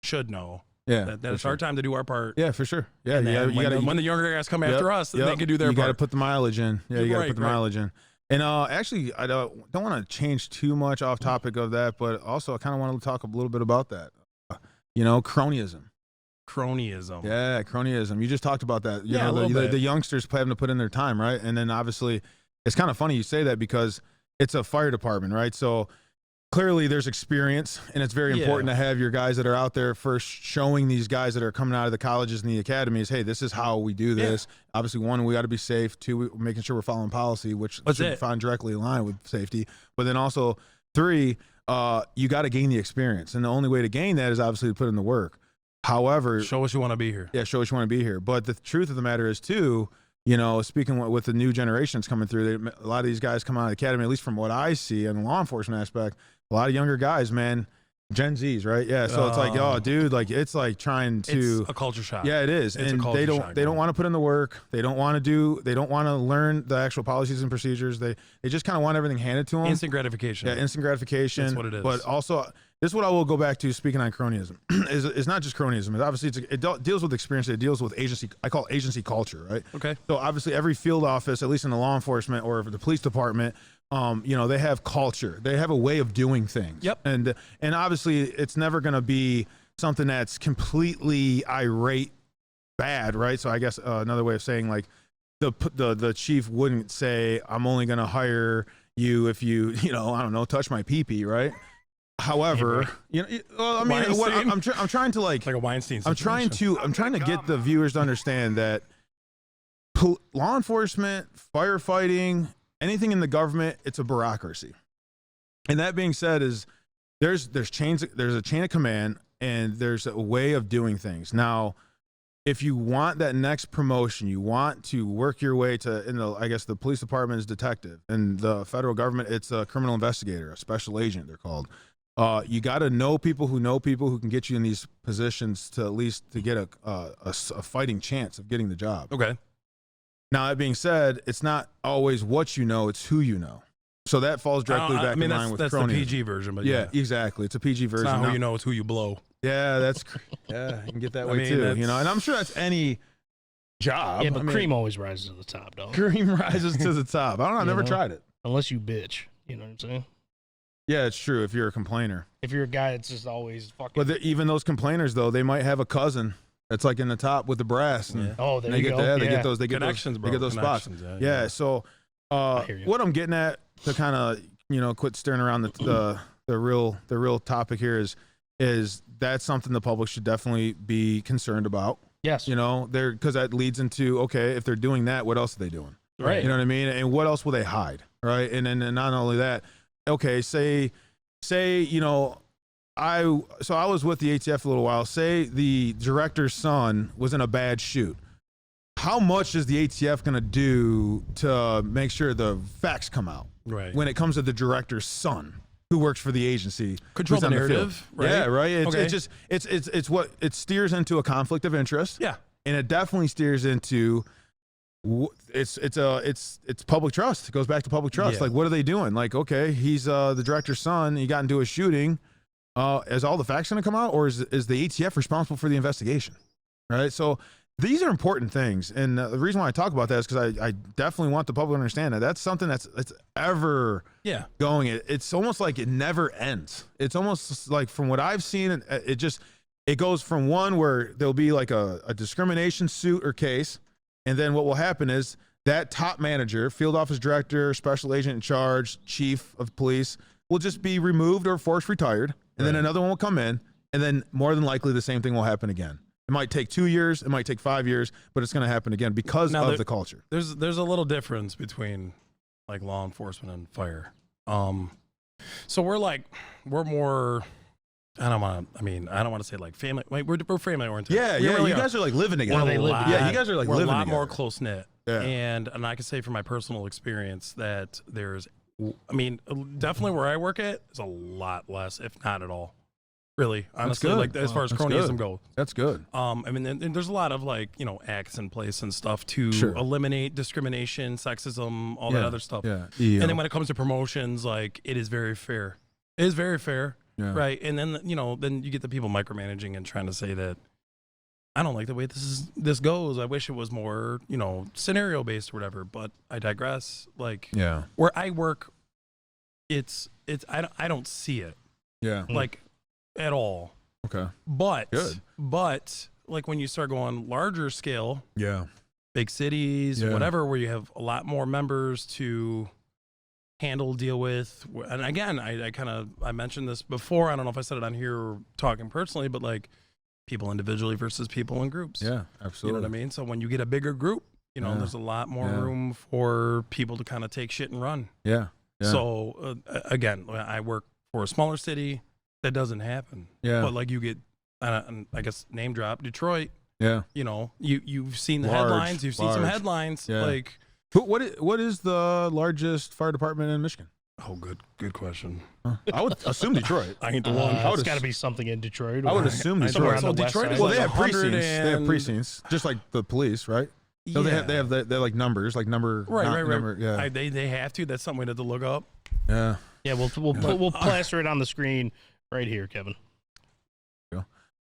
should know that it's our time to do our part. Yeah, for sure. Yeah, when the younger guys come after us, then they can do their part. You got to put the mileage in. Yeah, you got to put the mileage in. And actually, I don't want to change too much off topic of that, but also I kind of want to talk a little bit about that. Cronyism. Yeah, cronyism. You just talked about that. You know, the youngsters having to put in their time, right? And then obviously, it's kind of funny you say that because it's a fire department, right? So clearly there's experience, and it's very important to have your guys that are out there first showing these guys that are coming out of the colleges and the academies, hey, this is how we do this. Obviously, 1, we got to be safe. 2, making sure we're following policy, which should find directly in line with safety. But then also 3, you got to gain the experience, and the only way to gain that is obviously to put in the work. However, show us you want to be here. Yeah, show us you want to be here. But the truth of the matter is too, you know, speaking with the new generations coming through, a lot of these guys come out of the academy, at least from what I see in the law enforcement aspect, a lot of younger guys, man, Gen Zs, right? Yeah. So it's like, oh, dude, like it's like trying to it's a culture shock. Yeah, it is. And they don't want to put in the work. They don't want to learn the actual policies and procedures. They just kind of want everything handed to them. Instant gratification. Yeah, instant gratification. That's what it is. But also, this is what I will go back to speaking on cronyism. It's not just cronyism. Obviously, it deals with experience. It deals with agency. I call it agency culture, right? Okay. So obviously, every field office, at least in the law enforcement or the police department, you know, they have culture. They have a way of doing things. Yep. And obviously, it's never going to be something that's completely irate bad, right? So I guess another way of saying like the chief wouldn't say, I'm only going to hire you if you I don't know, touch my pee-pee, right? However, well, I mean, I'm trying to like a Weinstein situation. I'm trying to get the viewers to understand that law enforcement, firefighting, anything in the government, it's a bureaucracy. And that being said, is there's a chain of command, and there's a way of doing things. Now, if you want that next promotion, you want to work your way to, I guess the police department is detective, and the federal government, it's a criminal investigator, a special agent, they're called. You got to know people who can get you in these positions to at least to get a fighting chance of getting the job. Okay. Now, that being said, it's not always what you know, it's who you know. So that falls directly back in line with that's cronyism. the PG version, but yeah, exactly. It's a PG version. It's not who you know, it's who you blow. Yeah, you can get that way too. And I'm sure that's any job. Yeah, but cream always rises to the top, dog. Cream rises to the top. I don't know. I never tried it. Unless you bitch. You know what I'm saying? Yeah, it's true. If you're a complainer. If you're a guy that's just always fucking. But even those complainers, though, they might have a cousin that's like in the top with the brass. And there you go. They get those. They get connections, those. They get those spots. Yeah. So, what I'm getting at to kind of quit staring around the real topic here is that's something the public should definitely be concerned about. Yes. Because that leads into, okay, if they're doing that, what else are they doing? Right. You know what I mean? And what else will they hide? Right. And not only that, okay, say, I was with the ATF a little while. Say the director's son was in a bad shoot. How much is the ATF going to do to make sure the facts come out? Right. When it comes to the director's son who works for the agency, control the narrative, right? Yeah, right. It's it's what it steers into a conflict of interest. Yeah, and it definitely steers into it's public trust. It goes back to public trust. Yeah. Like, what are they doing? Like, okay, he's the director's son. He got into a shooting. Is all the facts going to come out, or is the ATF responsible for the investigation? Right. So these are important things, and the reason why I talk about that is because I definitely want the public to understand that that's something that's ever going. It's almost like it never ends. It's almost like, from what I've seen, it goes from one where there'll be like a discrimination suit or case, and then what will happen is that top manager, field office director, special agent in charge, chief of police will just be removed or forced retired, and then another one will come in, and then more than likely the same thing will happen again. It might take 2 years, it might take 5 years, but it's going to happen again because of the culture. There's a little difference between like law enforcement and fire. So we're more. I don't want to say like family. Like we're family oriented. Yeah, Really you guys are like living together. You guys are like we're living a lot together. more close knit. Yeah. And I can say from my personal experience that definitely where I work at is a lot less, if not at all. Really, honestly, like as far as cronyism goes, that's good. And there's a lot of acts in place and stuff to eliminate discrimination, sexism, all that other stuff. Yeah. And then when it comes to promotions, like it is very fair. It is very fair, right? And then then you get the people micromanaging and trying to say that I don't like the way this goes. I wish it was more scenario based or whatever. But I digress. Where I work, it's I don't see it. Yeah. At all. Okay. But like when you start going larger scale, big cities, whatever, where you have a lot more members to deal with. And again, I mentioned this before. I don't know if I said it on here or talking personally, but like people individually versus people in groups. Yeah, absolutely. You know what I mean? So when you get a bigger group, there's a lot more room for people to kind of take shit and run. Yeah. So again, I work for a smaller city. That doesn't happen. Yeah. But like you get, I guess, name drop Detroit. Yeah. You've seen the headlines. You've seen some headlines. Yeah. Like, what is the largest fire department in Michigan? Oh, good question. I would assume Detroit. I ain't the one. It's got to be something in Detroit. I would assume Detroit. So Detroit is they have precincts. They have precincts, just like the police, right? So they have like numbers, like number. Right. Number, yeah. They have to. That's something we have to look up. Yeah. Yeah. We'll plaster it on the screen. Right here, Kevin.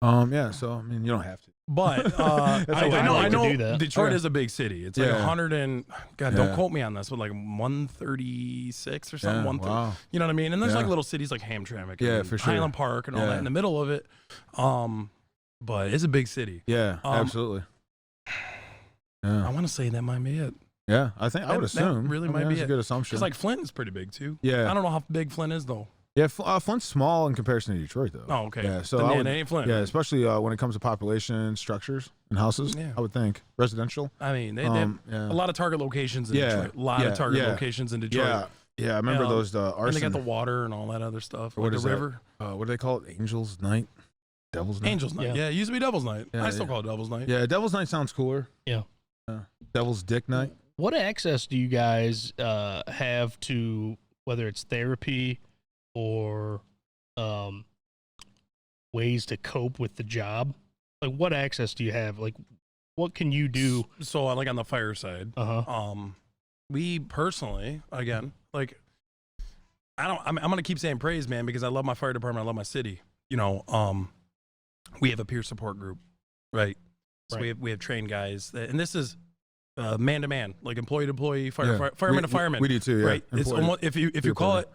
Yeah. So I mean, you don't have to. But I know Detroit is a big city. It's like 100 and don't quote me on this, but like 136 or something. Wow. You know what I mean? And there's like little cities like Hamtramck, and for sure, Highland Park, and all that in the middle of it. But it's a big city. Yeah, absolutely. Yeah. I want to say that might be it. Yeah, I think I would assume. That really might be a good assumption. Because like Flint is pretty big too. Yeah. I don't know how big Flint is though. Yeah, Flint's small in comparison to Detroit, though. Oh, okay. Yeah, so it ain't Flint. Yeah, especially when it comes to population, structures, and houses. Yeah. I would think residential. I mean, they have a lot of target locations in Detroit. A lot of target locations in Detroit. Yeah, I remember those arson. And they got the water and all that other stuff. Like the river. What do they call it? Angels Night? Devil's Night? Angels Night. Yeah, it used to be Devil's Night. I still call it Devil's Night. Yeah, Devil's Night sounds cooler. Yeah. Devil's Dick Night. What access do you guys have to, whether it's therapy or ways to cope with the job? Like, what access do you have? Like, what can you do? So, like on the fire side, we personally, again, like, I'm gonna keep saying praise, man, because I love my fire department, I love my city. You know, we have a peer support group, right? So we have trained guys, and this is man to man, like employee to employee, fireman to fireman. We do too, yeah. Right. It's almost, if you call it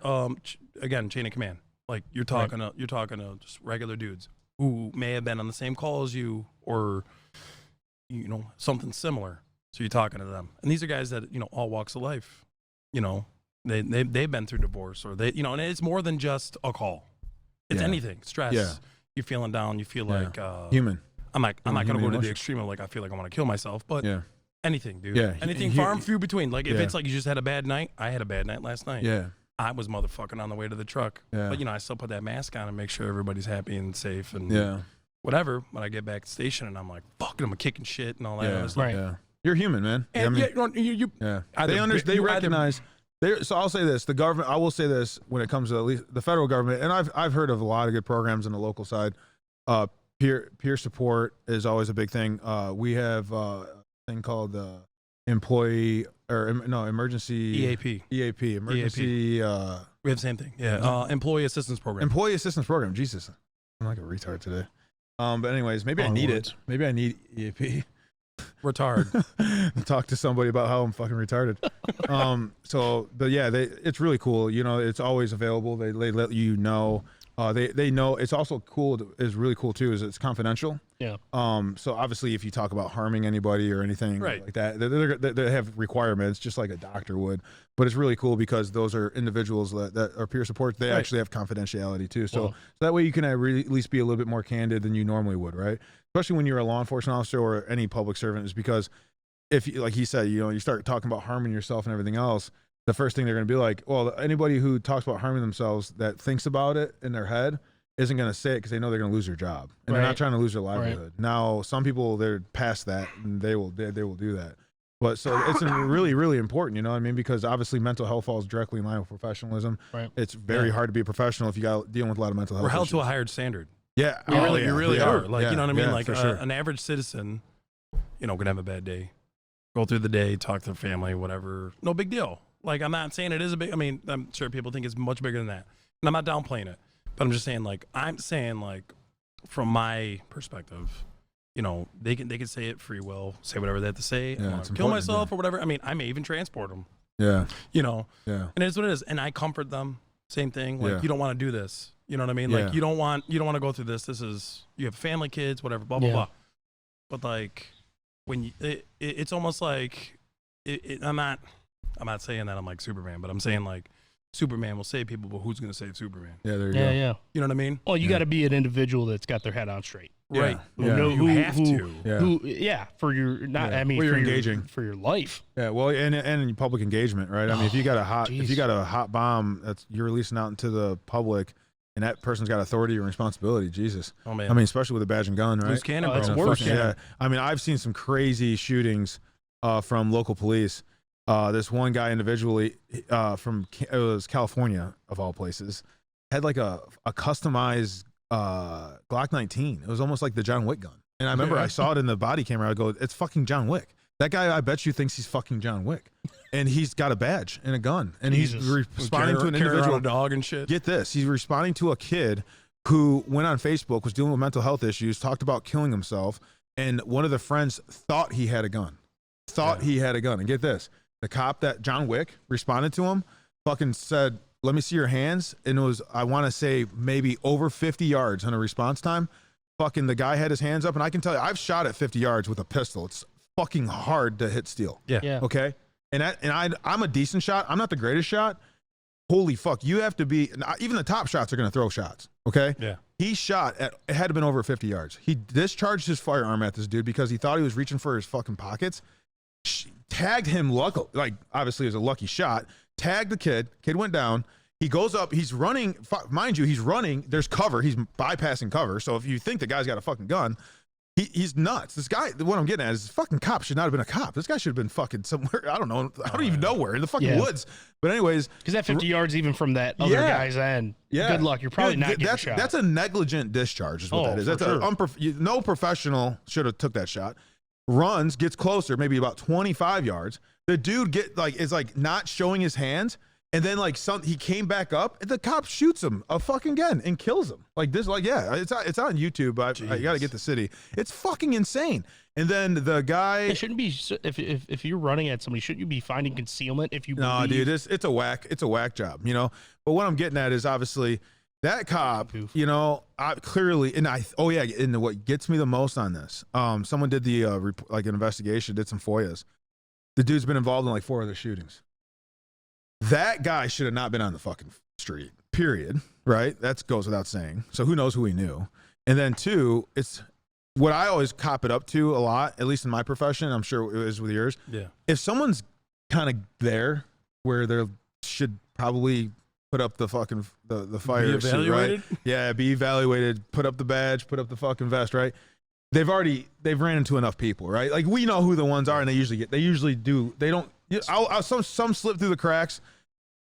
again, chain of command. Like you're talking to just regular dudes who may have been on the same call as you, or something similar. So you're talking to them, and these are guys that all walks of life. They've been through divorce, or and it's more than just a call. It's anything, stress. Yeah. You're feeling down. You feel like human. I'm not gonna go to the extreme of like I feel like I want to kill myself, but anything, dude. Yeah. Anything far and few between. Like if it's like you just had a bad night, I had a bad night last night. Yeah. I was motherfucking on the way to the truck. Yeah. But I still put that mask on and make sure everybody's happy and safe and whatever. When I get back to the station and I'm like, fuck it, I'm kicking shit and all that. Yeah. Like, You're human, man. And They recognize. So I'll say this: the government. I will say this when it comes to at least the federal government, and I've heard of a lot of good programs on the local side. Peer support is always a big thing. We have a thing called emergency EAP emergency. We have the same thing. Yeah, employee assistance program. Employee assistance program. Jesus, I'm like a retard today. But anyways, maybe I need it. Maybe I need EAP. Retard. Talk to somebody about how I'm fucking retarded. But yeah, it's really cool. It's always available. They let you know. They know. It's also cool. Is really cool too. Is it's confidential. Yeah. So obviously, if you talk about harming anybody or anything like that, they have requirements, just like a doctor would. But it's really cool because those are individuals that are peer support. They actually have confidentiality too. So that way you can at least be a little bit more candid than you normally would, right? Especially when you're a law enforcement officer or any public servant, is because if, like he said, you start talking about harming yourself and everything else, the first thing they're going to be like, well, anybody who talks about harming themselves that thinks about it in their head isn't going to say it because they know they're going to lose their job and they're not trying to lose their livelihood. Now, some people, they're past that and they will do that. But so it's really, really important, because obviously mental health falls directly in line with professionalism. Right. It's very hard to be a professional if you got dealing with a lot of mental health. We're held issues. To a higher standard. Yeah. We really are. Like, you know what I mean? Yeah, like for sure. An average citizen, could have a bad day, go through the day, talk to their family, whatever. No big deal. Like, I'm not saying it is a big, I'm sure people think it's much bigger than that. And I'm not downplaying it, but I'm just saying, from my perspective, they can say it free will, say whatever they have to say. I want to kill myself or whatever. I may even transport them. Yeah. And it's what it is. And I comfort them. Same thing. Like, you don't want to do this. You know what I mean? Like, you don't want to go through this. This is, you have family, kids, whatever, blah, blah, blah. But like, when it's almost like, I'm not saying that I'm like Superman, but I'm saying like, Superman will save people, but who's going to save Superman? Yeah, there you go. Yeah. You know what I mean? Well, you got to be an individual that's got their head on straight. Right. You have to. For your, for you're engaging. For your life. Yeah, well, and in public engagement, right? If you got a hot bomb that's you're releasing out into the public, and that person's got authority and responsibility, Jesus. Oh man. Especially with a badge and gun, right? Loose cannon, that's worse. Yeah. I've seen some crazy shootings from local police. This one guy individually it was California of all places, had like a customized Glock 19. It was almost like the John Wick gun. And I remember I saw it in the body camera. I go, it's fucking John Wick. That guy, I bet you, thinks he's fucking John Wick. And he's got a badge and a gun. And he's responding to an individual. A dog and shit. Get this. He's responding to a kid who went on Facebook, was dealing with mental health issues, talked about killing himself, and one of the friends thought he had a gun. And get this, the cop that John Wick responded to him fucking said, let me see your hands. And it was, I want to say, maybe over 50 yards on a response time. Fucking the guy had his hands up, and I can tell you, I've shot at 50 yards with a pistol. It's fucking hard to hit steel. Yeah. Okay? I'm a decent shot. I'm not the greatest shot. Holy fuck, you have to be, even the top shots are going to throw shots, okay? Yeah. He shot at, it had to have been over 50 yards. He discharged his firearm at this dude because he thought he was reaching for his fucking pockets. Tagged him, like, obviously it was a lucky shot. Tagged the kid went down. He goes up, he's running, mind you, he's running, there's cover, he's bypassing cover. So if you think the guy's got a fucking gun, he's nuts. This guy, what I'm getting at is, this fucking cop should not have been a cop. This guy should have been fucking somewhere, I don't even know where, in the fucking woods. But anyways. Because that 50 yards even from that other guy's end, good luck, you're probably not getting shot. That's a negligent discharge is what that is. That's sure. No professional should have took that shot. Runs, gets closer, maybe about 25 yards. The dude is like not showing his hands. And then he came back up and the cop shoots him again and kills him. Like this, it's on YouTube. I got to get the city. It's fucking insane. And then the guy, it shouldn't be, if you're running at somebody, shouldn't you be finding concealment if you No, believe? dude, it's a whack job, But what I'm getting at is obviously that cop, clearly, and what gets me the most on this, someone did the an investigation, did some FOIAs. The dude's been involved in like 4 other shootings. That guy should have not been on the fucking street, period, right? That goes without saying. So who knows who he knew? And then 2, it's what I always cop it up to a lot, at least in my profession. I'm sure it is with yours. Yeah. If someone's kind of there where they should probably put up the fucking the fire suit, right? Yeah, be evaluated, put up the badge, put up the fucking vest, right? They've ran into enough people, right? Like, we know who the ones are, and they usually do. They don't. Some slip through the cracks,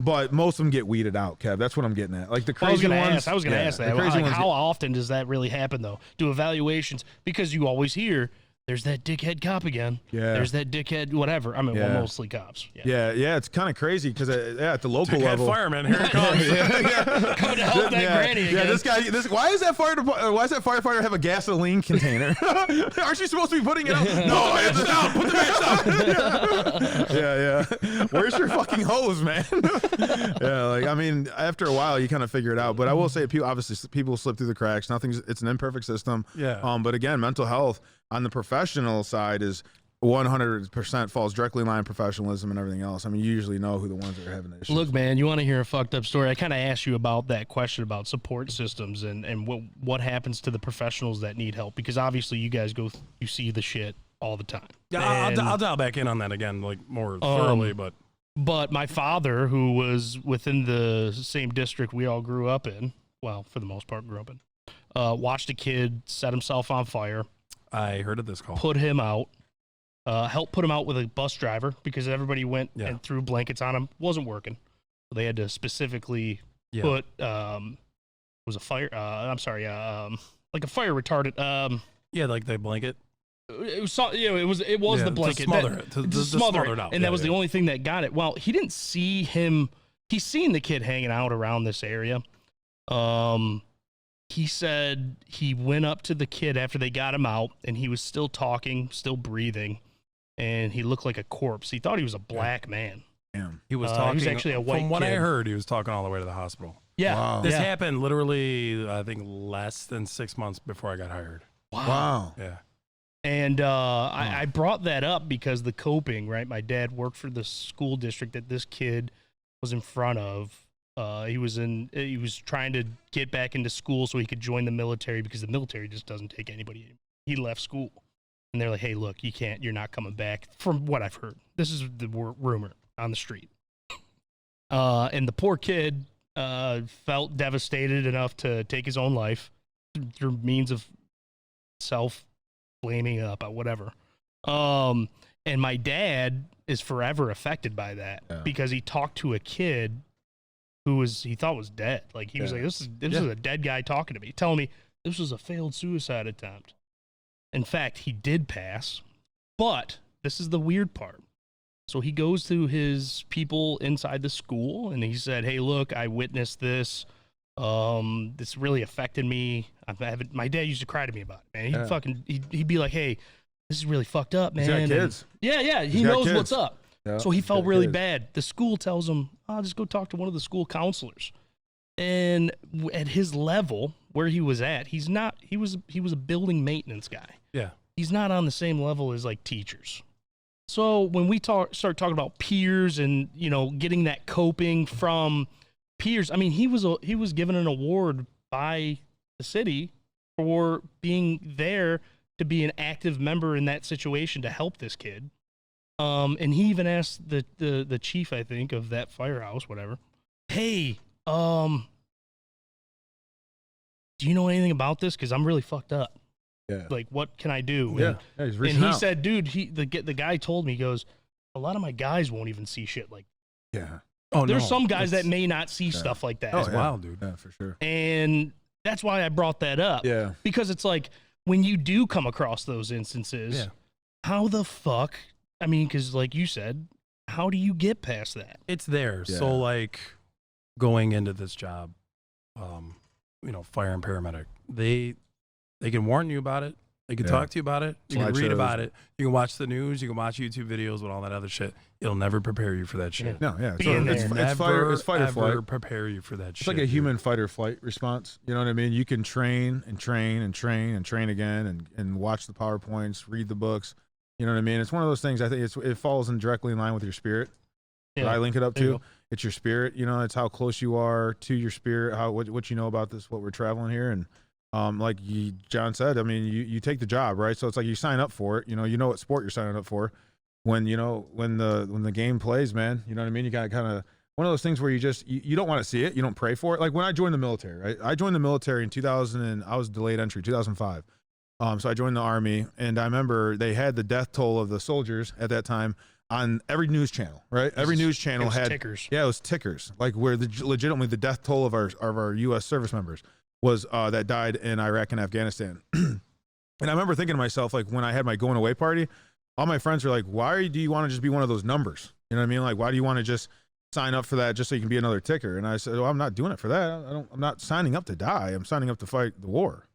but most of them get weeded out, Kev. That's what I'm getting at. Like the crazy ones. I was going to ask that. How often does that really happen, though? Do evaluations, because you always hear, there's that dickhead cop again. Yeah. There's that dickhead whatever. I mean, well, mostly cops. Yeah. It's kind of crazy because at the local dickhead level, fireman, here it comes. Coming to help that granny again. Yeah, why does that firefighter have a gasoline container? Aren't you supposed to be putting it out? No, it's down. Put the match down. Yeah. Where's your fucking hose, man? After a while, you kind of figure it out. But I will say, people slip through the cracks. It's an imperfect system. Yeah. But again, mental health on the professional side is 100% falls directly in line with professionalism and everything else. I mean, you usually know who the ones that are having issues. Look, man, you want to hear a fucked up story? I kind of asked you about that question about support systems and what happens to the professionals that need help, because obviously you guys you see the shit all the time. Yeah, I'll dial back in on that again, like more thoroughly, But my father, who was within the same district we all grew up in, well, for the most part grew up in, watched a kid set himself on fire. I heard of this call. Put him out. Helped put him out with a bus driver because everybody went and threw blankets on him. Wasn't working. So they had to specifically put was a fire. Like a fire retardant. Like the blanket. It was the blanket to smother it, to smother it out. And that was the only thing that got it. Well, he didn't see him. He's seen the kid hanging out around this area. He said he went up to the kid after they got him out, and he was still talking, still breathing, and he looked like a corpse. He thought he was a black man. Damn. He was talking. He was actually a white From what kid. I heard, he was talking all the way to the hospital. Yeah. Wow. This happened literally, I think, less than 6 months before I got hired. Wow. Yeah. And I brought that up because the coping, right? My dad worked for the school district that this kid was in front of. He was trying to get back into school so he could join the military, because the military just doesn't take anybody anymore. He left school, and they're like, hey, look, you're not coming back, from what I've heard. This is the rumor on the street. And the poor kid felt devastated enough to take his own life through means of self-blaming whatever. And my dad is forever affected by that because he talked to a kid who he thought was dead. Like, he was like, this is a dead guy talking to me, telling me this was a failed suicide attempt. In fact, he did pass, but this is the weird part. So he goes to his people inside the school, and he said, hey, look, I witnessed this. This really affected me. My dad used to cry to me about it, man. He'd be like, hey, this is really fucked up, man. He's got kids. Yeah. He knows kids. what's up. Yeah, so he felt really kids. bad. The school tells him, just go talk to one of the school counselors. And at his level where he was at, he was a building maintenance guy. Yeah. He's not on the same level as like teachers. So when we start talking about peers and, getting that coping from peers, I mean, he was given an award by the city for being there to be an active member in that situation to help this kid. And he even asked the chief, I think, of that firehouse, whatever, hey, do you know anything about this? Because I'm really fucked up. Yeah. Like, what can I do? Yeah. He's reaching and he out. said, dude, the guy told me, he goes, a lot of my guys won't even see shit like that. Yeah. Oh, There's some guys that may not see stuff like that. That's wild, dude. Yeah, for sure. And that's why I brought that up. Yeah. Because it's like, when you do come across those instances, how the fuck, I mean, because like you said, how do you get past that? It's there. Yeah. So like going into this job, fire and paramedic, they can warn you about it. They can talk to you about it. You can read about it. You can watch the news. You can watch YouTube videos and all that other shit. It'll never prepare you for that shit. No, yeah. It's Fight or flight. Prepare you for that shit. It's like a human fight or flight response. You know what I mean? You can train and train and train and train again and watch the PowerPoints, read the books. You know what I mean? It's one of those things. I think it falls directly in line with your spirit. Yeah. That I link it up to. It's your spirit. It's how close you are to your spirit. What you know about this, what we're traveling here, and like John said, I mean, you take the job, right? So it's like you sign up for it. You know what sport you're signing up for. When the game plays, man, you know what I mean? You got to kind of one of those things where you don't want to see it. You don't pray for it. Like when I joined the military, right? I joined the military in 2000 and I was delayed entry, 2005. So I joined the Army, and I remember they had the death toll of the soldiers at that time on every news channel, right? Every news channel had tickers. Yeah, it was tickers, like where legitimately the death toll of our U.S. service members was that died in Iraq and Afghanistan. And I remember thinking to myself, like when I had my going away party, all my friends were like, "Why do you want to just be one of those numbers?" You know what I mean? Like, why do you want to just sign up for that just so you can be another ticker? And I said, "Well, I'm not doing it for that. I'm not signing up to die. I'm signing up to fight the war."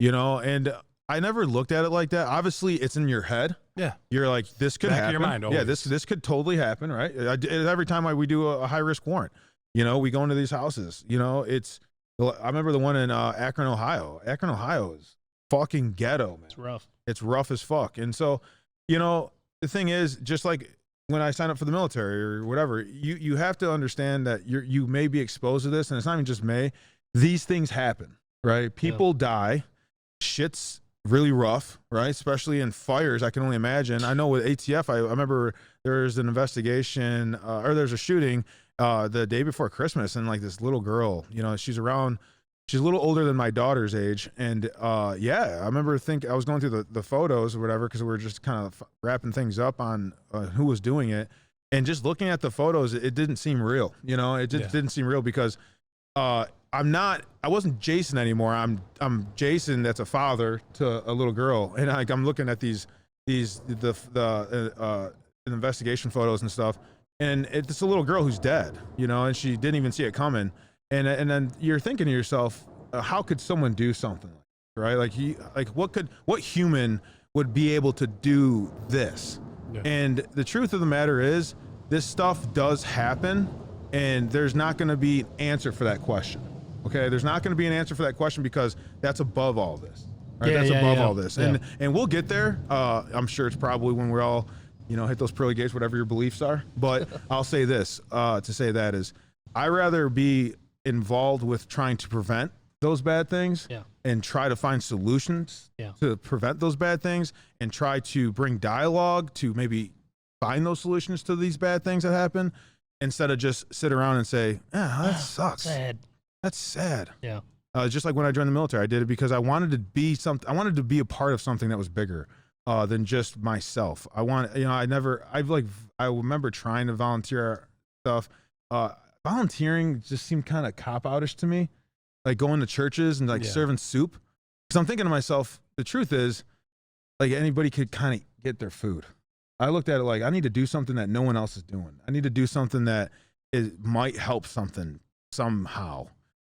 And I never looked at it like that. Obviously, it's in your head. Yeah. You're like, this could Back happen. of your mind always. Yeah, this could totally happen, right? Every time we do a high risk warrant, we go into these houses. I remember the one in Akron, Ohio. Akron, Ohio is fucking ghetto, man. It's rough. It's rough as fuck. And so, the thing is, just like when I sign up for the military or whatever, you have to understand that you may be exposed to this, and it's not even just may. These things happen, right? People die. Shit's really rough, right? Especially in fires. I can only imagine. I know with ATF, I remember there's an investigation or there's a shooting the day before Christmas, and like this little girl, she's a little older than my daughter's age. And I remember I was going through the photos or whatever, because we were just kind of wrapping things up on who was doing it. And just looking at the photos, it didn't seem real. It just didn't seem real because I wasn't Jason anymore. I'm Jason that's a father to a little girl. And I'm looking at the investigation photos and stuff. And it's a little girl who's dead, and she didn't even see it coming. And then you're thinking to yourself, how could someone do something like that, right? What human would be able to do this? Yeah. And the truth of the matter is, this stuff does happen, and there's not going to be an answer for that question. Okay, there's not going to be an answer for that question because that's above all this. Right? That's above all this, and we'll get there. I'm sure it's probably when we're all, hit those pearly gates, whatever your beliefs are. But I'll say this to say that is, I rather be involved with trying to prevent those bad things and try to find solutions to prevent those bad things and try to bring dialogue to maybe find those solutions to these bad things that happen, instead of just sit around and say, that sucks. Sad. That's sad. Yeah. Just like when I joined the military, I did it because I wanted to be something. I wanted to be a part of something that was bigger than just myself. I remember trying to volunteer stuff. Volunteering just seemed kind of cop-outish to me, like going to churches and serving soup. Because I'm thinking to myself, the truth is, like, anybody could kind of get their food. I looked at it like, I need to do something that no one else is doing. I need to do something that might help something somehow.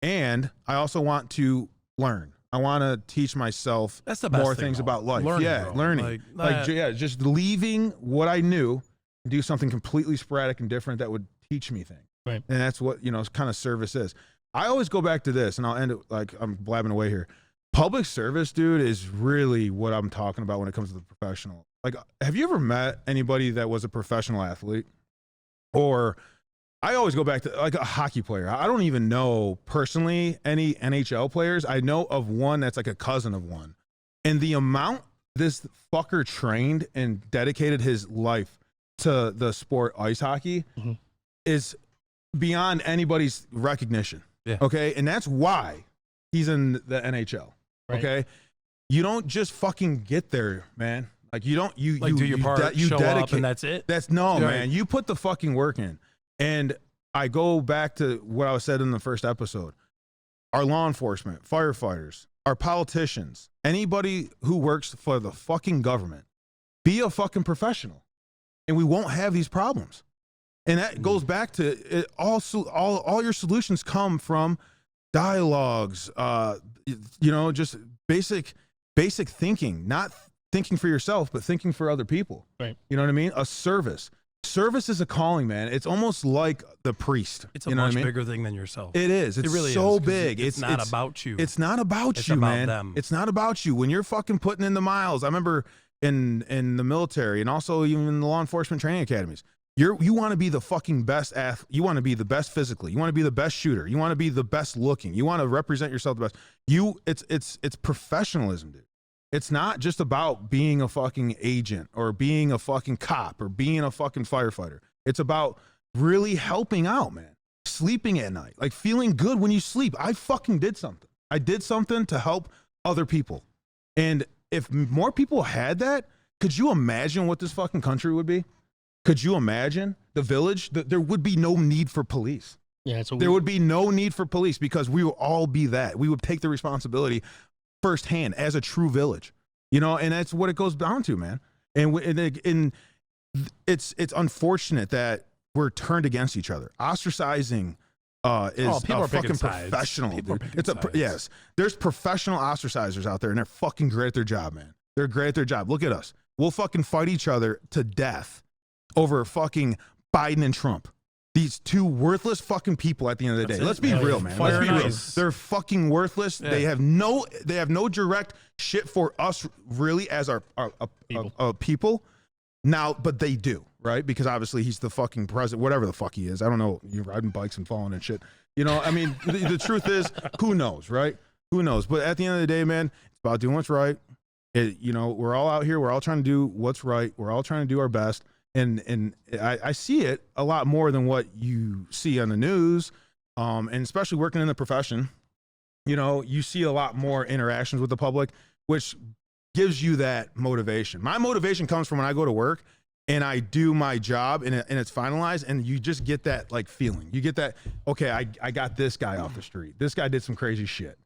And I also want to learn. I want to teach myself That's the best more thing, things though. about life. Learning, bro. Learning. Just leaving what I knew and do something completely sporadic and different that would teach me things. Right. And that's what, kind of service is. I always go back to this, and I'll end it like I'm blabbing away here. Public service, dude, is really what I'm talking about when it comes to the professional. Like, have you ever met anybody that was a professional athlete? Or I always go back to like a hockey player. I don't even know personally any NHL players. I know of one that's like a cousin of one. And the amount this fucker trained and dedicated his life to the sport ice hockey is beyond anybody's recognition. Yeah. Okay. And that's why he's in the NHL. Right. Okay. You don't just fucking get there, man. Like you don't, you do your part, you show dedicate, up, and that's it. man. Right. You put the fucking work in. And I go back to what I said in the first episode. Our law enforcement, firefighters, our politicians, anybody who works for the fucking government, be a fucking professional. And we won't have these problems. And that goes back to it. All your solutions come from dialogues, just basic thinking, not thinking for yourself, but thinking for other people. Right. You know what I mean? A service. Service is a calling, man. It's almost like the priest. It's a much bigger thing than yourself. It is. It's really so is, big. It's not about you. It's not about It's you, about man. them. It's not about you. When you're fucking putting in the miles, I remember in the military and also even in the law enforcement training academies, you want to be the fucking best athlete. You want to be the best physically. You want to be the best shooter. You want to be the best looking. You want to represent yourself the best. It's professionalism, dude. It's not just about being a fucking agent or being a fucking cop or being a fucking firefighter. It's about really helping out, man. Sleeping at night, like feeling good when you sleep. I fucking did something. I did something to help other people. And if more people had that, could you imagine what this fucking country would be? Could you imagine the village? There would be no need for police. Yeah, there would be no need for police because we will all be that. We would take the responsibility firsthand as a true village, and that's what it goes down to, man. And it's unfortunate that we're turned against each other. Ostracizing is people a are fucking sides. professional. People are Dude. sides. Yes. There's professional ostracizers out there, and they're fucking great at their job, man. They're great at their job. Look at us. We'll fucking fight each other to death over fucking Biden and Trump. These two worthless fucking people at the end of the day. Let's be real, man. Let's be real. They're fucking worthless. Yeah. They have no direct shit for us really as our people. Now, but they do, right? Because obviously he's the fucking president, whatever the fuck he is. I don't know. You're riding bikes and falling and shit. I mean, the truth is, who knows, right? Who knows? But at the end of the day, man, it's about doing what's right. We're all out here. We're all trying to do what's right. We're all trying to do our best. And I see it a lot more than what you see on the news, and especially working in the profession, you see a lot more interactions with the public, which gives you that motivation. My motivation comes from when I go to work and I do my job and it's finalized, and you just get that like feeling. You get that, okay, I got this guy off the street. This guy did some crazy shit,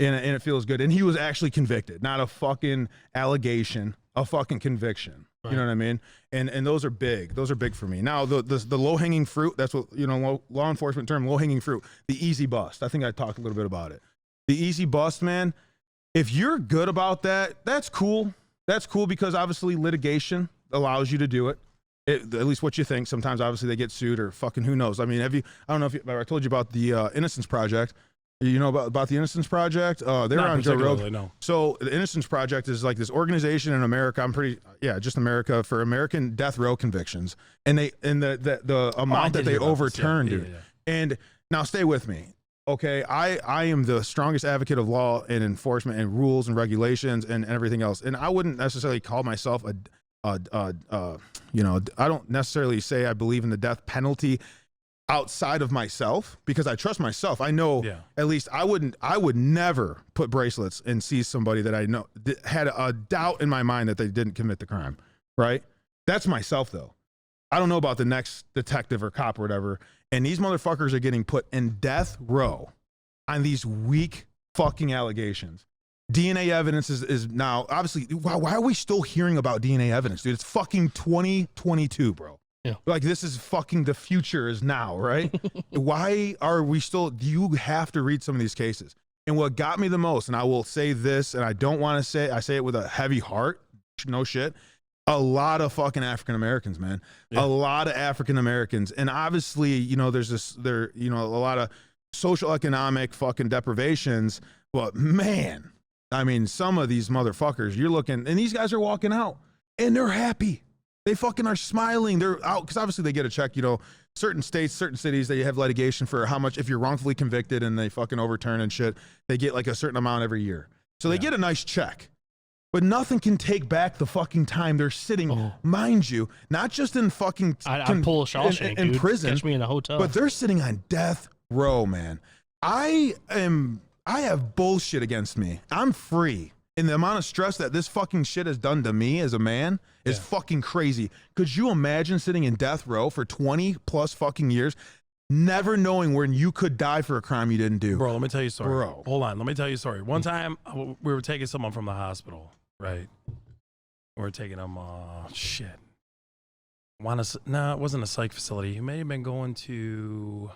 and it feels good. And he was actually convicted, not a fucking allegation, a fucking conviction. Right. You know what I mean? And those are big. Those are big for me. Now, the low-hanging fruit, that's what, law enforcement term, low-hanging fruit, the easy bust. I think I talked a little bit about it. The easy bust, man, if you're good about that, that's cool. That's cool because obviously litigation allows you to do it. At least what you think. Sometimes obviously they get sued or fucking who knows. I mean, I don't know if I told you about the Innocence Project. You know about the Innocence Project? They were on Joe Rogan. No. So the Innocence Project is like this organization in America. Just America, for American death row convictions, and the amount that they overturned, dude. Yeah. And now stay with me, okay? I am the strongest advocate of law and enforcement and rules and regulations and everything else. And I wouldn't necessarily call myself I don't necessarily say I believe in the death penalty outside of myself, because I trust myself. I know at least I would never put bracelets and see somebody that I know had a doubt in my mind that they didn't commit the crime, right? That's myself though. I don't know about the next detective or cop or whatever. And these motherfuckers are getting put in death row on these weak fucking allegations. DNA evidence is now obviously, why are we still hearing about DNA evidence, dude? It's fucking 2022, bro. Yeah. Like, this is fucking the future is now, right? Why are we still, you have to read some of these cases. And what got me the most, and I will say this, and I don't want to say, I say it with a heavy heart, no shit. A lot of fucking African Americans, man. Yeah. A lot of African Americans. And obviously, you know, there's a lot of social economic fucking deprivations. But man, I mean, some of these motherfuckers, you're looking, and these guys are walking out and they're happy. They fucking are smiling. They're out because obviously they get a check, you know, certain states, certain cities, they have litigation for how much, if you're wrongfully convicted and they fucking overturn and shit, they get like a certain amount every year. So they get a nice check. But nothing can take back the fucking time they're sitting, mind you, not just in fucking I'd pull a Shawshank, in prison, catch me in a hotel, but they're sitting on death row, man. I have bullshit against me. I'm free. And the amount of stress that this fucking shit has done to me as a man is fucking crazy. Could you imagine sitting in death row for 20 plus fucking years, never knowing when you could die for a crime you didn't do? Bro, let me tell you a story. Bro. Hold on. Let me tell you a story. One time we were taking someone from the hospital, right? We were taking him, shit. No, it wasn't a psych facility. He may have been going to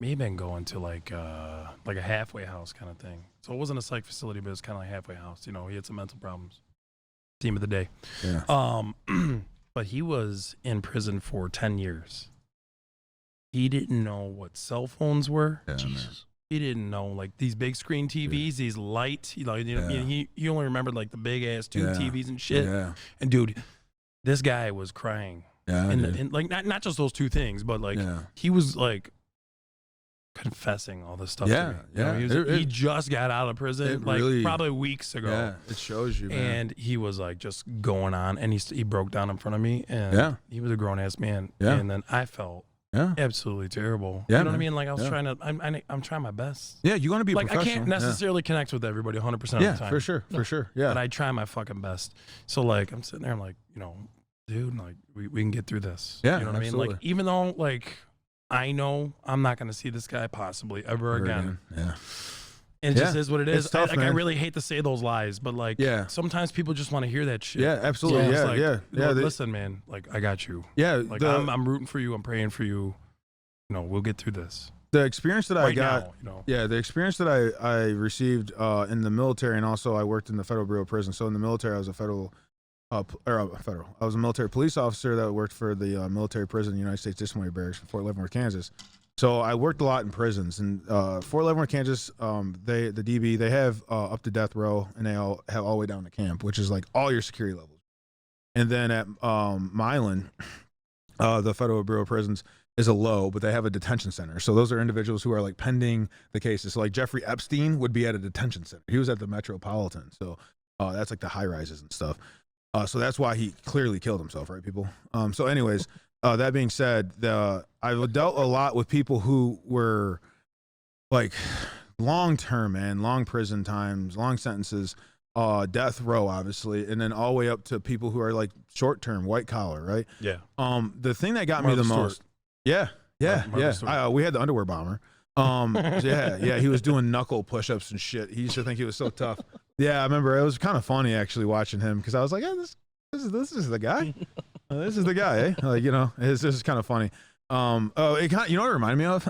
like a halfway house kind of thing. So it wasn't a psych facility, but it was kind of like a halfway house. You know, he had some mental problems. Team of the day. Yeah. But he was in prison for 10 years. He didn't know what cell phones were. Yeah, Jesus. He didn't know like these big screen TVs, these lights. He only remembered like the big ass tube TVs and shit. Yeah. And dude, this guy was crying. Yeah. And like not just those two things, but like he was like confessing all this stuff. Yeah. To me. You know, he just got out of prison like really, probably weeks ago. Yeah. It shows you, man. And he was like just going on, and he broke down in front of me, and he was a grown ass man. Yeah. And then I felt absolutely terrible. Yeah, you know what I mean? Like I was trying to, I'm trying my best. Yeah, you want to be like, professional. I can't necessarily connect with everybody 100% of the time. Yeah, for sure. Yeah. But I try my fucking best. So like, I'm sitting there, I'm like, you know, dude, like we can get through this. Yeah, you know what I mean? Like, even though like I know I'm not going to see this guy possibly ever again. Yeah. And it just is what it is. Tough, I really hate to say those lies, but like, sometimes people just want to hear that shit. Yeah, absolutely. So yeah. Listen, man, like I got you. Yeah. Like I'm rooting for you. I'm praying for you. You know, we'll get through this. The experience that I got, now, you know. Yeah, the experience that I received in the military, and also I worked in the Federal Bureau of Prisons. So in the military, I was I was a military police officer that worked for the military prison in the United States Disciplinary Barracks in Fort Leavenworth, Kansas. So I worked a lot in prisons, and Fort Leavenworth, Kansas, the DB, they have up to death row, and they all have all the way down to camp, which is like all your security levels. And then at Milan, the Federal Bureau of Prisons is a low, but they have a detention center. So those are individuals who are like pending the cases. So like Jeffrey Epstein would be at a detention center. He was at the Metropolitan. So that's like the high rises and stuff. So that's why he clearly killed himself, right, people? So anyways, that being said, I've dealt a lot with people who were like long-term, man, long prison times, long sentences, death row, obviously, and then all the way up to people who are like short-term, white collar, right? Yeah. The thing that got me the most, we had the underwear bomber. He was doing knuckle push-ups and shit. He used to think he was so tough. Yeah, I remember it was kind of funny actually watching him, because I was like, yeah, this is the guy. This is the guy, eh? Like, you know, this is kind of funny. You know what it reminded me of?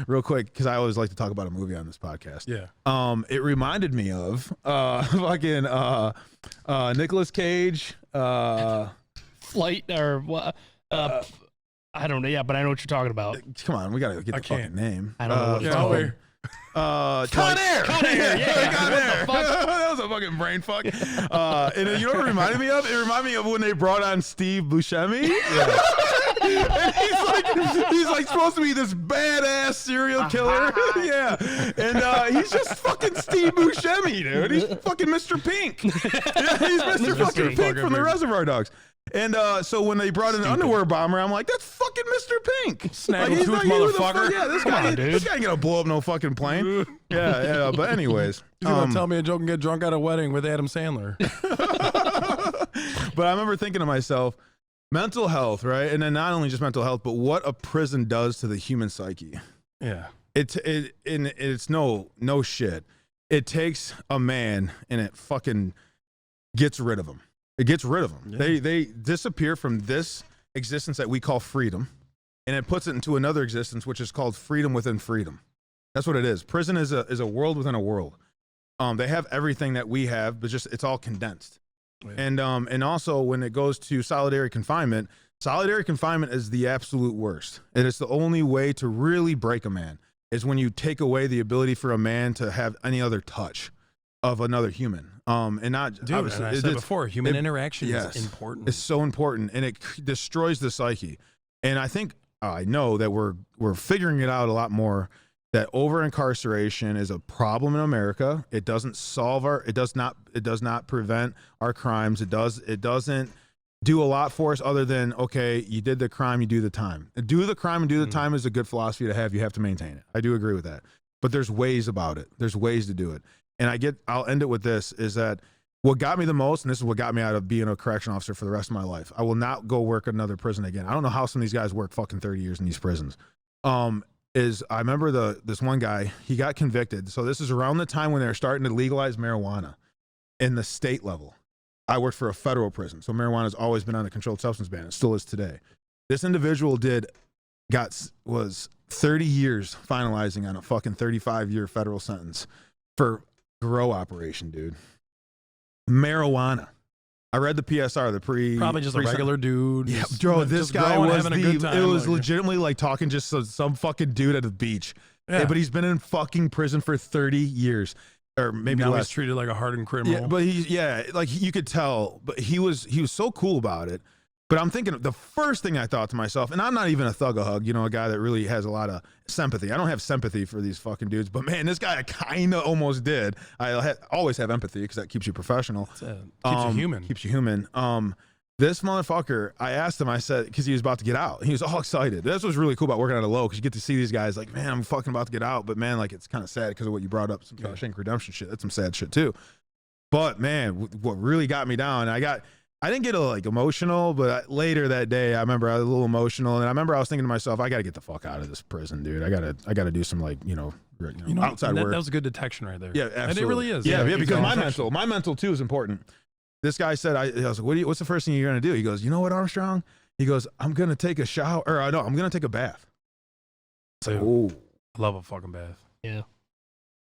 Real quick, because I always like to talk about a movie on this podcast. Yeah. It reminded me of fucking Nicolas Cage. Flight or what? I don't know. Yeah, but I know what you're talking about. Come on, we gotta get the fucking name. I don't know what it's called. Con Air. Con Air. Yeah. Con Air. That was a fucking brain fuck. And you know what it reminded me of? It reminded me of when they brought on Steve Buscemi. Yeah. And he's like supposed to be this badass serial killer. Yeah. And he's just fucking Steve Buscemi, dude. He's fucking Mr. Pink. Yeah, he's Mr. fucking Pink from the Reservoir Dogs. And so when they brought in an underwear bomber, I'm like, that's fucking Mr. Pink. Snaggletooth motherfucker. Yeah, this guy ain't gonna blow up no fucking plane. Yeah. But anyways, he's gonna tell me a joke and get drunk at a wedding with Adam Sandler. But I remember thinking to myself, mental health, right? And then not only just mental health, but what a prison does to the human psyche. Yeah. It's no shit. It takes a man and it fucking gets rid of him. It gets rid of them. Yeah. They disappear from this existence that we call freedom, and it puts it into another existence, which is called freedom within freedom. That's what it is. Prison is a world within a world. They have everything that we have, but just it's all condensed. Right. And also when it goes to solitary confinement is the absolute worst. And it's the only way to really break a man is when you take away the ability for a man to have any other touch of another human. And not, dude, obviously, and I said before, human interaction is important. It's so important, and it destroys the psyche. And I think, I know that we're figuring it out a lot more, that over incarceration is a problem in America. It doesn't solve it does not prevent our crimes. It doesn't do a lot for us other than, okay, you did the crime, you do the time. Do the crime and do the time is a good philosophy to have. You have to maintain it. I do agree with that. But there's ways about it. There's ways to do it. And I'll end it with this, is that what got me the most, and this is what got me out of being a correction officer for the rest of my life, I will not go work another prison again. I don't know how some of these guys work fucking 30 years in these prisons. Is I remember this one guy, he got convicted. So this is around the time when they were starting to legalize marijuana in the state level. I worked for a federal prison, so marijuana has always been on a controlled substance ban. It still is today. This individual was 30 years finalizing on a fucking 35-year federal sentence for grow operation, dude. Marijuana. I read the PSR, probably just a regular dude. Yeah, bro, this guy was it was legitimately like talking just some fucking dude at the beach. Yeah. But he's been in fucking prison for 30 years. Or maybe now less. He's treated like a hardened criminal. Yeah, but like you could tell, but he was so cool about it. But I'm thinking the first thing I thought to myself, and I'm not even a thug-a-hug, a guy that really has a lot of sympathy. I don't have sympathy for these fucking dudes, but man, this guy kind of almost did. I always have empathy because that keeps you professional. Keeps you human. Keeps you human. This motherfucker, I asked him, I said, because he was about to get out. He was all excited. That's what's really cool about working on a low, because you get to see these guys like, man, I'm fucking about to get out. But man, like, it's kind of sad because of what you brought up, some Shawshank Redemption shit. That's some sad shit too. But man, what really got me down, I didn't get like emotional, but later that day, I remember I was a little emotional, and I remember I was thinking to myself, I got to get the fuck out of this prison, dude. I gotta do some like, outside work. That was a good detection right there. Yeah, absolutely. And it really is. Yeah, because my mental too is important. This guy said, I was like, what's the first thing you're going to do? He goes, you know what, Armstrong? He goes, I'm going to take a shower. Or I'm going to take a bath. Oh, I love a fucking bath. Yeah.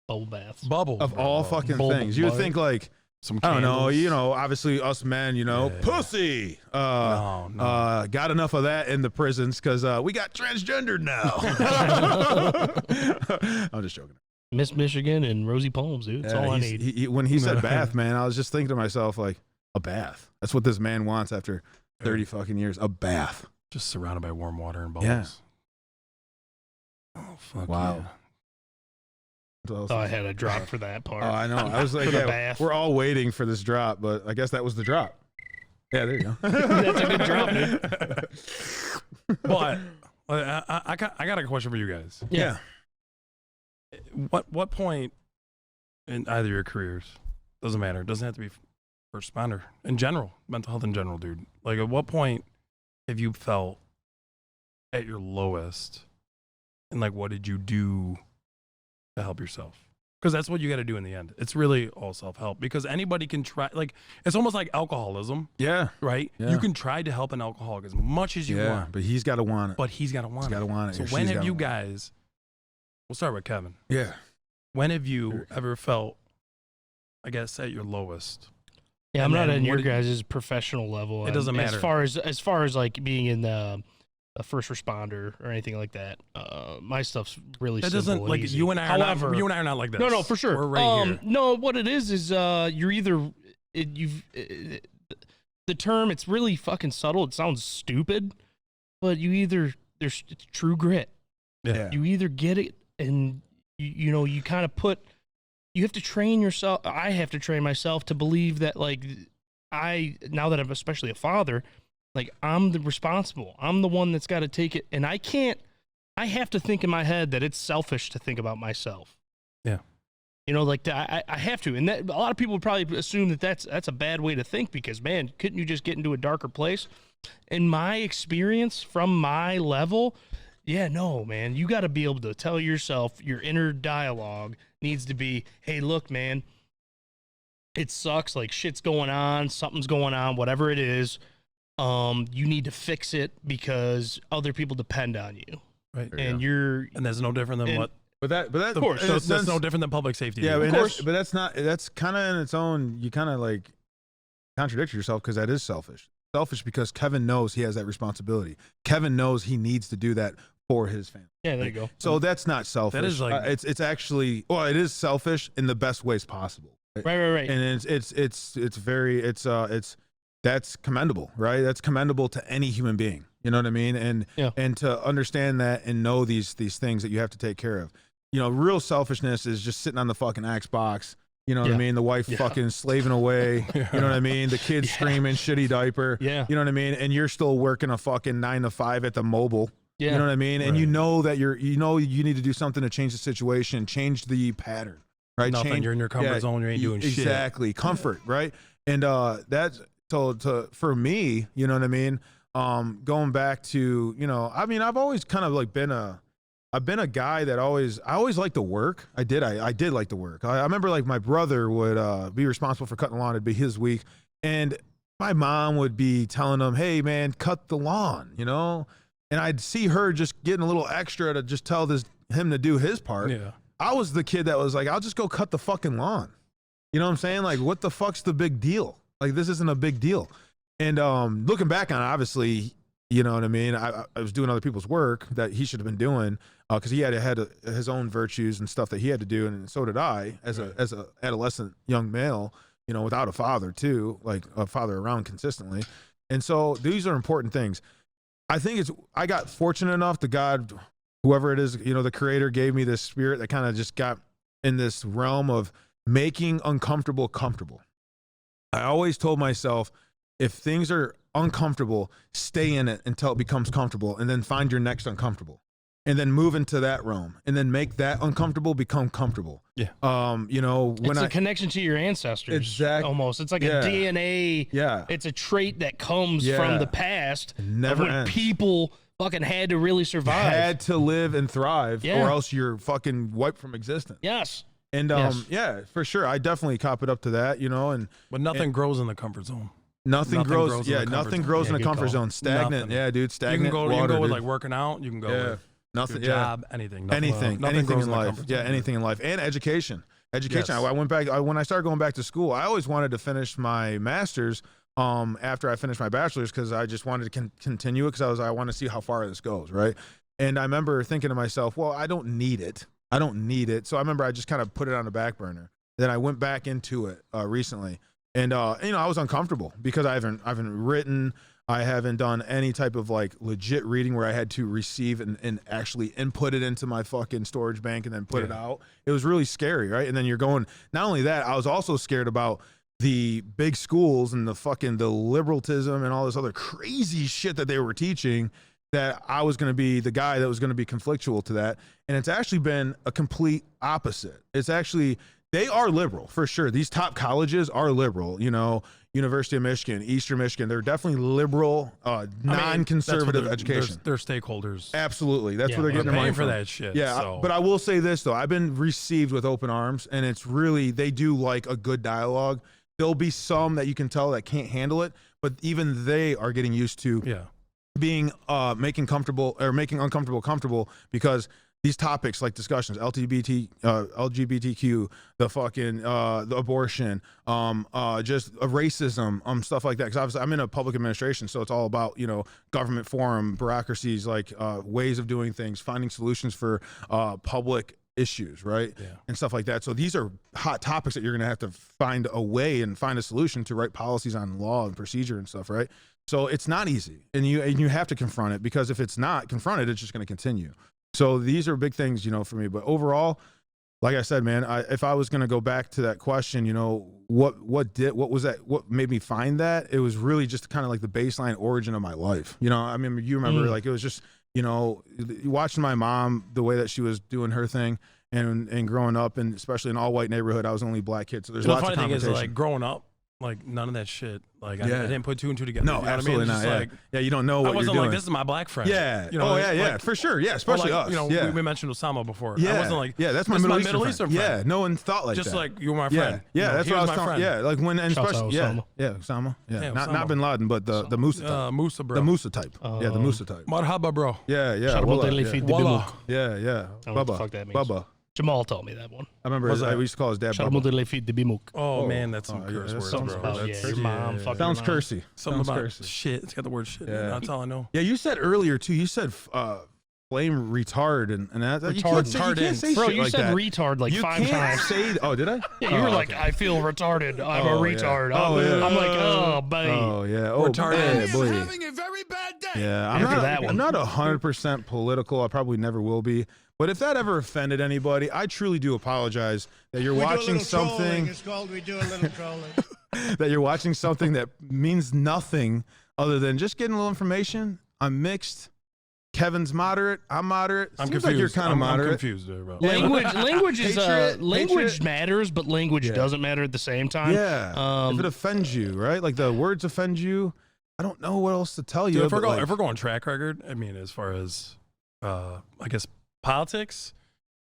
Bubble baths. Of all fucking things. You would think like, some I candles. don't know, obviously us men, pussy. No. Got enough of that in the prisons because we got transgendered now. I'm just joking. Miss Michigan and Rosie Palms, dude. That's all I need. When he said bath, man, I was just thinking to myself, like, a bath. That's what this man wants after 30 fucking years. A bath. Just surrounded by warm water and bubbles. Yeah. Oh, fuck wow. Yeah. I had a drop for that part. Oh, I know. I was like, we're all waiting for this drop, but I guess that was the drop. Yeah, there you go. That's a good drop, dude. But I got a question for you guys. Yeah. What point in either your careers, doesn't matter, it doesn't have to be first responder, in general, mental health in general, dude, like at what point have you felt at your lowest, and like what did you do to help yourself? Because that's what you got to do in the end. It's really all self-help, because anybody can try, like it's almost like alcoholism. Yeah. Right? Yeah. You can try to help an alcoholic as much as you want. But he's got to want it. But he's got to want it. So when have you guys, we'll start with Kevin. Yeah. When have you ever felt, I guess, at your lowest? Yeah, I'm not on your guys' professional level. It doesn't matter. As far as like being in a first responder or anything like that, my stuff's really simple. That doesn't like easy. You and I are not like this. No, for sure. We're right here. No, what it is you're either the term. It's really fucking subtle. It sounds stupid, but it's true grit. Yeah. You either get it, and you kind of you have to train yourself. I have to train myself to believe that, like, now that I'm especially a father, like, I'm the responsible. I'm the one that's got to take it. And I have to think in my head that it's selfish to think about myself. Yeah. I have to. And that, a lot of people would probably assume that that's a bad way to think, because, man, couldn't you just get into a darker place? In my experience, from my level, yeah, no, man, you got to be able to tell yourself, your inner dialogue needs to be, hey, look, man, it sucks. Like, shit's going on, something's going on, whatever it is. you need to fix it because other people depend on you. Right. And that's no different than what. But that Of course, that's no different than public safety. Yeah, of course. But that's kind of in its own. You kind of like contradict yourself because that is selfish. Selfish because Kevin knows he has that responsibility. Kevin knows he needs to do that for his family. Yeah, there you go. So that's not selfish. That is like it's actually it is selfish in the best ways possible. Right. And that's commendable, right? That's commendable to any human being. You know what I mean? And to understand that and know these things that you have to take care of. You know, real selfishness is just sitting on the fucking Xbox. You know what I mean? The wife fucking slaving away. You know what I mean? The kids screaming, shitty diaper. Yeah. You know what I mean? And you're still working a fucking 9 to 5 at the mobile. Yeah. You know what I mean? And Right. you know that you need to do something to change the situation, change the pattern, right? Nothing. You're in your comfort zone. You ain't doing shit. Exactly. Comfort, right? And that's for me, you know what I mean? Going back to, you know, I mean, I've always kind of like I've been a guy that I always liked to work. I did like to work. I remember like my brother would be responsible for cutting the lawn. It'd be his week. And my mom would be telling him, hey man, cut the lawn, you know? And I'd see her just getting a little extra to just tell him to do his part. Yeah. I was the kid that was like, I'll just go cut the fucking lawn. You know what I'm saying? Like, what the fuck's the big deal? Like, this isn't a big deal. And looking back on it, obviously, you know what I mean? I was doing other people's work that he should have been doing because he had his own virtues and stuff that he had to do, and so did I as a adolescent young male, you know, without a father too, like a father around consistently. And so these are important things. I think I got fortunate enough to God, whoever it is, you know, the creator gave me this spirit that kind of just got in this realm of making uncomfortable comfortable. I always told myself, if things are uncomfortable, stay in it until it becomes comfortable, and then find your next uncomfortable, and then move into that realm, and then make that uncomfortable become comfortable. Yeah. You know, when it's a connection to your ancestors. Exactly. Almost. It's like a DNA. Yeah. It's a trait that comes from the past. Never when ends. People fucking had to really survive. Had to live and thrive, Yeah. or else you're fucking wiped from existence. Yes. And Yes. yeah, for sure, I definitely cop it up to that, you know, But nothing grows in the comfort zone. Nothing grows. in the comfort Nothing zone. grows in Yeah, the good comfort call. zone. Stagnant. Nothing. Yeah, dude. Stagnant. You can water, go with dude. like working out. You can go with nothing. your job, anything. Nothing Anything grows in the life. comfort Yeah, zone. anything in life and education. Education. Yes. I went back when I started going back to school. I always wanted to finish my master's after I finished my bachelor's because I just wanted to continue it because I want to see how far this goes, right? And I remember thinking to myself, well, I don't need it. So I remember I just kind of put it on the back burner. Then I went back into it recently. And you know, I was uncomfortable because I haven't written, I haven't done any type of like legit reading where I had to receive and actually input it into my fucking storage bank and then put it out. It was really scary, right? And then you're going, not only that, I was also scared about the big schools and the liberalism and all this other crazy shit that they were teaching, that I was going to be the guy that was going to be conflictual to that. And it's actually been a complete opposite. It's actually, they are liberal for sure. These top colleges are liberal, you know, University of Michigan, Eastern Michigan. They're definitely liberal, non-conservative education. They're stakeholders. Absolutely. That's where they're They're getting their money paying for from. that shit. Yeah. So. But I will say this though. I've been received with open arms, and it's really, they do like a good dialogue. There'll be some that you can tell that can't handle it, but even they are getting used to being making uncomfortable comfortable, because these topics like discussions, LGBTQ, the fucking the abortion, just racism, stuff like that. Because obviously I'm in a public administration, so it's all about, you know, government forum, bureaucracies, like ways of doing things, finding solutions for public issues, right? Yeah. And stuff like that. So these are hot topics that you're going to have to find a way and find a solution to write policies on law and procedure and stuff, right? So it's not easy, and you have to confront it, because if it's not confronted, it's just going to continue. So these are big things, you know, for me. But overall, like I said, man, if I was going to go back to that question, you know, what made me find that? It was really just kind of like the baseline origin of my life. You know, I mean, you remember, like, it was just, you know, watching my mom, the way that she was doing her thing, and growing up, and especially in an all white neighborhood, I was the only black kid. So there's lots of competition. The funny thing is, like, growing up, like none of that shit. Like I didn't put 2 and 2 together. No, you know absolutely what I mean? not. Like, yeah, you don't know what I wasn't you're like doing. this is my black friend. Yeah. You know, like, for sure. Yeah, especially us. You know, yeah. we mentioned Osama before. Yeah. I wasn't like that's my this is Middle Eastern friend. Yeah, no one thought like just that. like you were my friend. Yeah, You know, that's he what I was my talking. friend. Yeah, like when and Shouts out especially Osama. Osama. Yeah, Osama. not Bin Laden, but the Musa type. Musa, bro. The Musa type. Yeah, the Musa type. Marhaba, bro. Yeah. Shout out Wallah, to yeah. Feed the Wallah. Bimuk. Yeah. I don't know what the fuck that means. Bubba. Jamal taught me that one. I remember we used to call his dad Shout out Bubba. to Feed the Bimuk. Oh man, that's some yeah, curse that's words, something bro. about That's your mom fucking Sounds mom. cursy. something Sounds about cursy. shit. It's got the word shit. Yeah. That's all I know. Yeah, you said earlier too. You said flame retard and that. You can't say Bro, shit you like said that. retard like You 5 can't times. say. Oh, did I? Yeah, you were like, okay. I feel retarded. I'm a Oh, yeah. retard. Oh, yeah. I'm like, oh, babe. Oh yeah. Oh, Retarded. yeah, I'm boy. having a very bad day. Yeah, After that I'm one. not 100% political. I probably never will be. But if that ever offended anybody, I truly do apologize that you're We do a watching little trolling. something It's called we do a little trolling. that you're watching something that means nothing other than just getting a little information. I'm mixed. Kevin's moderate. I'm moderate. I'm Seems confused. like you're kind of I'm moderate. confused there, bro. Language is Patriot- language matters, but language doesn't matter at the same time. Yeah. If it offends you, right? Like the words offend you, I don't know what else to tell you. Dude, if but we're going track record, I mean, as far as I guess politics,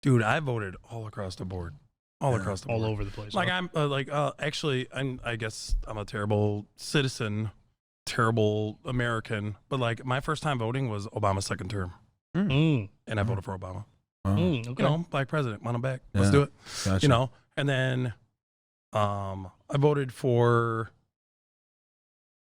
dude, I voted all across the board, across the board, all over the place. Like huh? I'm actually, I guess I'm a terrible citizen, terrible American, but like my first time voting was Obama's second term, Mm. and I voted for Obama. Okay. You know, black president, want him back? Let's Yeah. do it. Gotcha. You know, and then I voted for.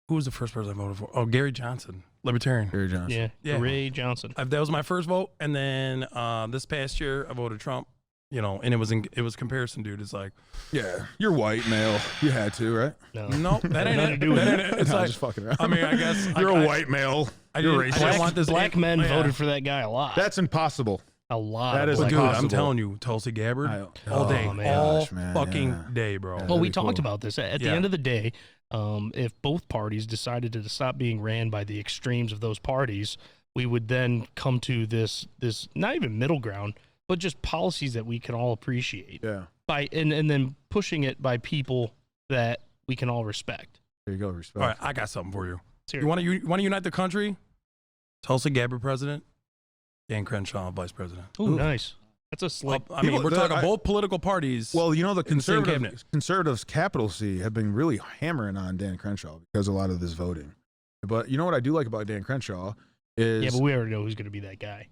Who was the first person I voted for? Oh, Gary Johnson, Libertarian. Gary Johnson. Yeah, Ray Johnson. That was my first vote, and then this past year I voted Trump. You know, and it was comparison, dude. It's like, Yeah, you're white male. You had to, right? no, that ain't Nothing to it. do with That it. ain't it. It's No, I'm like, just fucking around. I mean, I guess You're I, a white male. I You're didn't- I racist. didn't want this. Black men yeah. voted for that guy a lot. That's impossible. a lot. that of is black Dude, men. I'm impossible. telling you, Tulsi Gabbard, all day, Oh, man. all Gosh, man, fucking yeah. day, bro. Yeah. Well, we Very talked cool. about this. At the Yeah. end of the day, if both parties decided to stop being ran by the extremes of those parties, we would then come to this not even middle ground, but just policies that we can all appreciate. Yeah. And then pushing it by people that we can all respect. There you go. Respect. All right, I got something for you. Let's hear You it. want to unite the country? Tulsi Gabbard, president. Dan Crenshaw, vice president. Ooh, nice. That's a slick. I mean, People- we're talking I- both political parties. Well, you know, the in the same conservatives, capital C, have been really hammering on Dan Crenshaw because of a lot of this voting. But you know what I do like about Dan Crenshaw is Yeah, but we already know who's going to be that guy.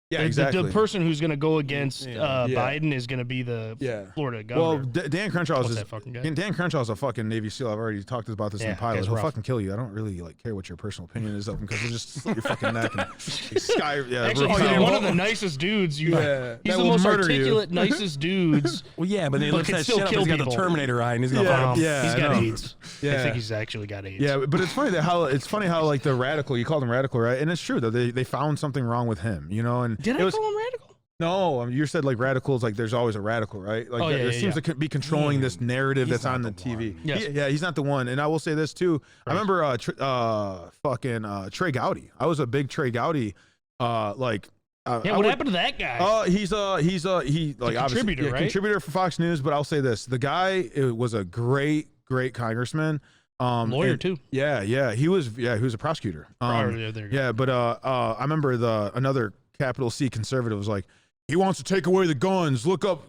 yeah, The- exactly. The person who's going to go against Yeah. Biden is going to be the Yeah. Florida Well, governor. Dan Crenshaw What's is that fucking guy? Dan Crenshaw's a fucking Navy SEAL. I've already talked about this in Yeah, the pilot. guy's He'll rough. fucking kill you. I don't really care what your personal opinion is of him because he'll just slit your fucking neck and sky. Yeah, Actually, repel. he's one of the nicest dudes. Yeah, He's that the will most murder you. articulate, nicest dudes. well, yeah, but then he But looks can that still shit up. kill He's got the people. Terminator eye, and he's gonna Yeah. fuck him. Yeah, He's I got know. AIDS. I Yeah. think he's actually got AIDS. Yeah, but it's funny that it's funny how like the radical, you called him radical, right? And it's true though. They found something wrong with him, you know. And Did it I was, call him radical? No, I mean, you said like radicals, like there's always a radical, right? Like Oh, there yeah, yeah, seems yeah. to be controlling this narrative He's that's not on the the TV. one. Yes. Yeah, he's not the one. And I will say this too. I remember Trey Gowdy. I was a big Trey Gowdy Yeah, I what would- happened to that guy? He's like obviously contributor, right? contributor for Fox News. But I'll say this: the guy was a great congressman. Lawyer and- too. Yeah, he was a prosecutor. There you go. Yeah, but I remember another capital C conservative was like, he wants to take away the guns. Look up,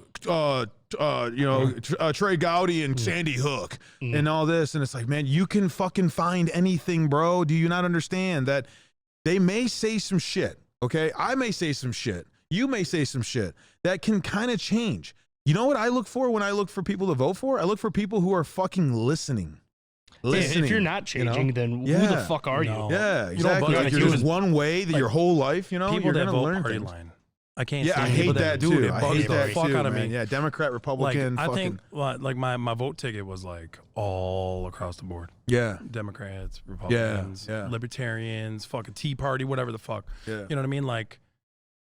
Trey Gowdy and Sandy Hook and all this. And it's like, man, you can fucking find anything, bro. Do you not understand that they may say some shit? Okay, I may say some shit. You may say some shit that can kind of change. You know what I look for when I look for people to vote for? I look for people who are fucking listening. If you're not changing, then who the Yeah. fuck are No. you? Yeah, You don't exactly. vote Like like you're you just would- one way that your whole life, you know, People you're that gonna vote learn party things. line. I can't. Yeah, stand I hate people that do too. it. I bugs hate the that fuck too, out of man. me. Yeah, Democrat, Like Republican. I fucking, think, like my vote ticket was like all across the board. yeah, Democrats, Republicans, yeah. Libertarians, fucking Tea Party, whatever the fuck. yeah, You know what I mean? Like,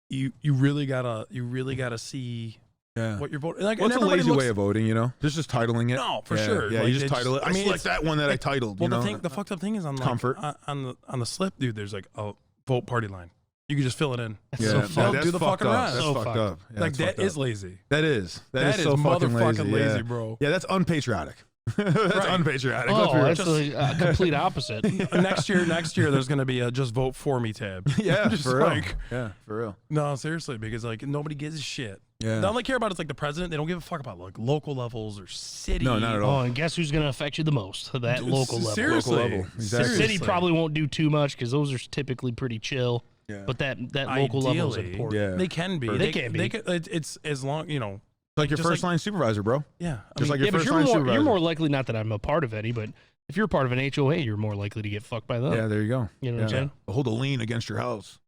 you really gotta see yeah. what you're voting. Like, What's and a everybody lazy looks, way of voting? You know, just titling it. No, for Yeah, sure. Yeah, Like, you just it's- title it. I I mean, select it's- that one that I titled. Well, you know, the fucked up thing is on like Comfort. on the slip, dude. There's like a vote party line. You can just fill it in. That's yeah, so no, fucked. that's do the fucked fucking up. rest. That's So fucked fucked up. Yeah, Like that's that fucked is up. lazy. That is That is so fucking motherfucking lazy, yeah. bro. Yeah, that's unpatriotic. That's unpatriotic. Oh, that's the complete opposite. Next year, there's going to be a just vote for me tab. Yeah, just for real. like, Yeah, for real. No, seriously, because like nobody gives a shit. Yeah. All they care about is like the president. They don't give a fuck about like local levels or city. No, not at all. Oh, and guess who's going to affect you the most? That local level. Seriously. Local level. Exactly. City probably won't do too much because those are typically pretty chill. Yeah. But that local level is important. Yeah. They can be. They can be. It's as long, you know. Like your just first line supervisor, bro. Yeah. Just like your but first line supervisor. you're more likely, not that I'm a part of any, but if you're part of an HOA, you're more likely to get fucked by them. Yeah, there you go. You know what I'm saying? Hold a lien against your house.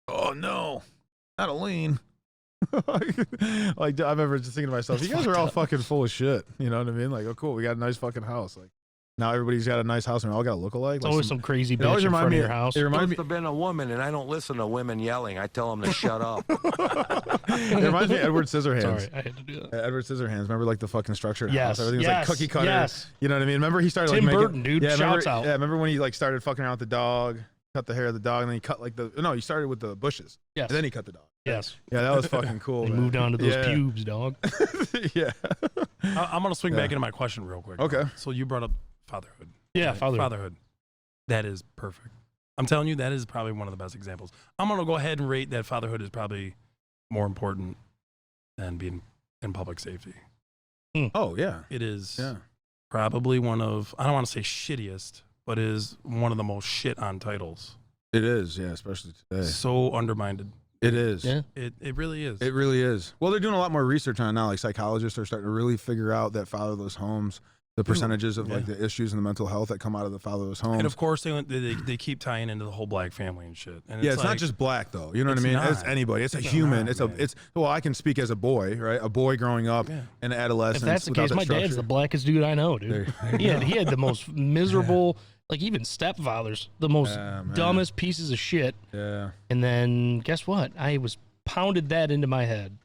Oh, no. Not a lien. Like, I remember just thinking to myself, you guys are all fucking full of shit. You know what I mean? Like, oh, cool. We got a nice fucking house. Like, now everybody's got a nice house and we all got to look alike. It's like always some crazy it bitch always in front of me your house. It reminds me. Must have been a woman, and I don't listen to women yelling. I tell them to shut up. It reminds me of Edward Scissorhands. Sorry, I had to do that. Edward Scissorhands. Remember, like the fucking structured Yes, house. Everything was yes, like cookie cutter. yes. You know what I mean? Remember he started Tim like Burton, dude. Yeah, Shouts remember, out. Yeah, remember when he like started fucking around with the dog, cut the hair of the dog, and then he cut like he started with the bushes. Yes. And then he cut the dog. Yes. Yeah, that was fucking cool. He man. moved on to those Yeah. pubes, dog. Yeah. I'm going to swing back into my question real quick. Okay. So you brought up fatherhood. Yeah, Right? Fatherhood. That is perfect. I'm telling you, that is probably one of the best examples. I'm going to go ahead and rate that fatherhood is probably more important than being in public safety. Oh, yeah. It is Yeah. probably one of, I don't want to say shittiest, but is one of the most shit on titles. It is, yeah, especially today. So undermined. It is. Yeah. It really is. It really is. Well, they're doing a lot more research on it now. Like psychologists are starting to really figure out that fatherless homes, the percentages of like the issues and the mental health that come out of the fatherless homes. And of course, they keep tying into the whole black family and shit. And Yeah, it's like, not just black though. You know what I It's mean? not. It's anybody. It's a It's human. not, man. Well, I can speak as a boy, right? A boy growing up in adolescence. If that's the without case, that my dad's structure. the blackest dude I know, dude. He had the most miserable, like even stepfathers, the most man. dumbest pieces of shit. Yeah. And then guess what? I was pounded that into my head.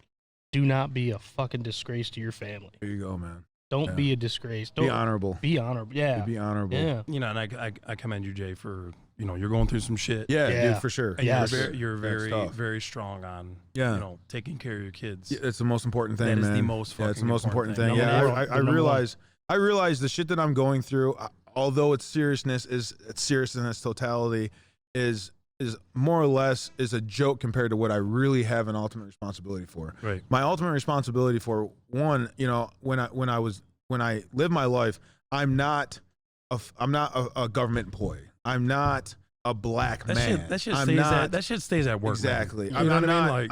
Do not be a fucking disgrace to your family. There you go, man. Don't be a disgrace. Don't Be honorable. Be honorable. Yeah. Be honorable. Yeah. You know, and I commend you, Jay, for, you know, you're going through some shit. Yeah, dude, for sure. And Yes. you're very, tough. very strong on, Yeah. you know, taking care of your kids. Yeah, it's the most important thing, That is man. the most it's fucking the most important thing. Number Yeah, one. I Number realize. I realize the shit that I'm going through, although its seriousness in its totality, is more or less is a joke compared to what I really have an ultimate responsibility for. Right. My ultimate responsibility for one, you know, when I live my life, I'm not a government employee. I'm not a black man. That shit stays at work. Exactly. Man. You know what I mean? Like,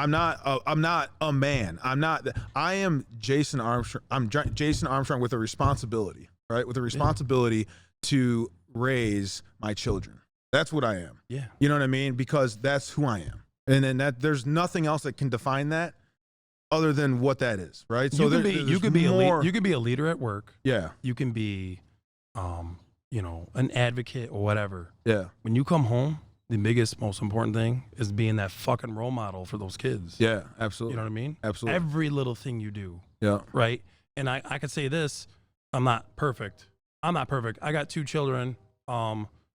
I'm not a man. I am Jason Armstrong. I'm Jason Armstrong with a responsibility, right? With a responsibility to raise my children. That's what I am. Yeah. You know what I mean? Because that's who I am. And then there's nothing else that can define that other than what that is, right? So you could be a leader at work. Yeah. You can be you know, an advocate or whatever. Yeah. When you come home, the biggest, most important thing is being that fucking role model for those kids. Yeah, absolutely. You know what I mean? Absolutely. Every little thing you do. Yeah. Right? And I could say this, I'm not perfect. I got 2 children.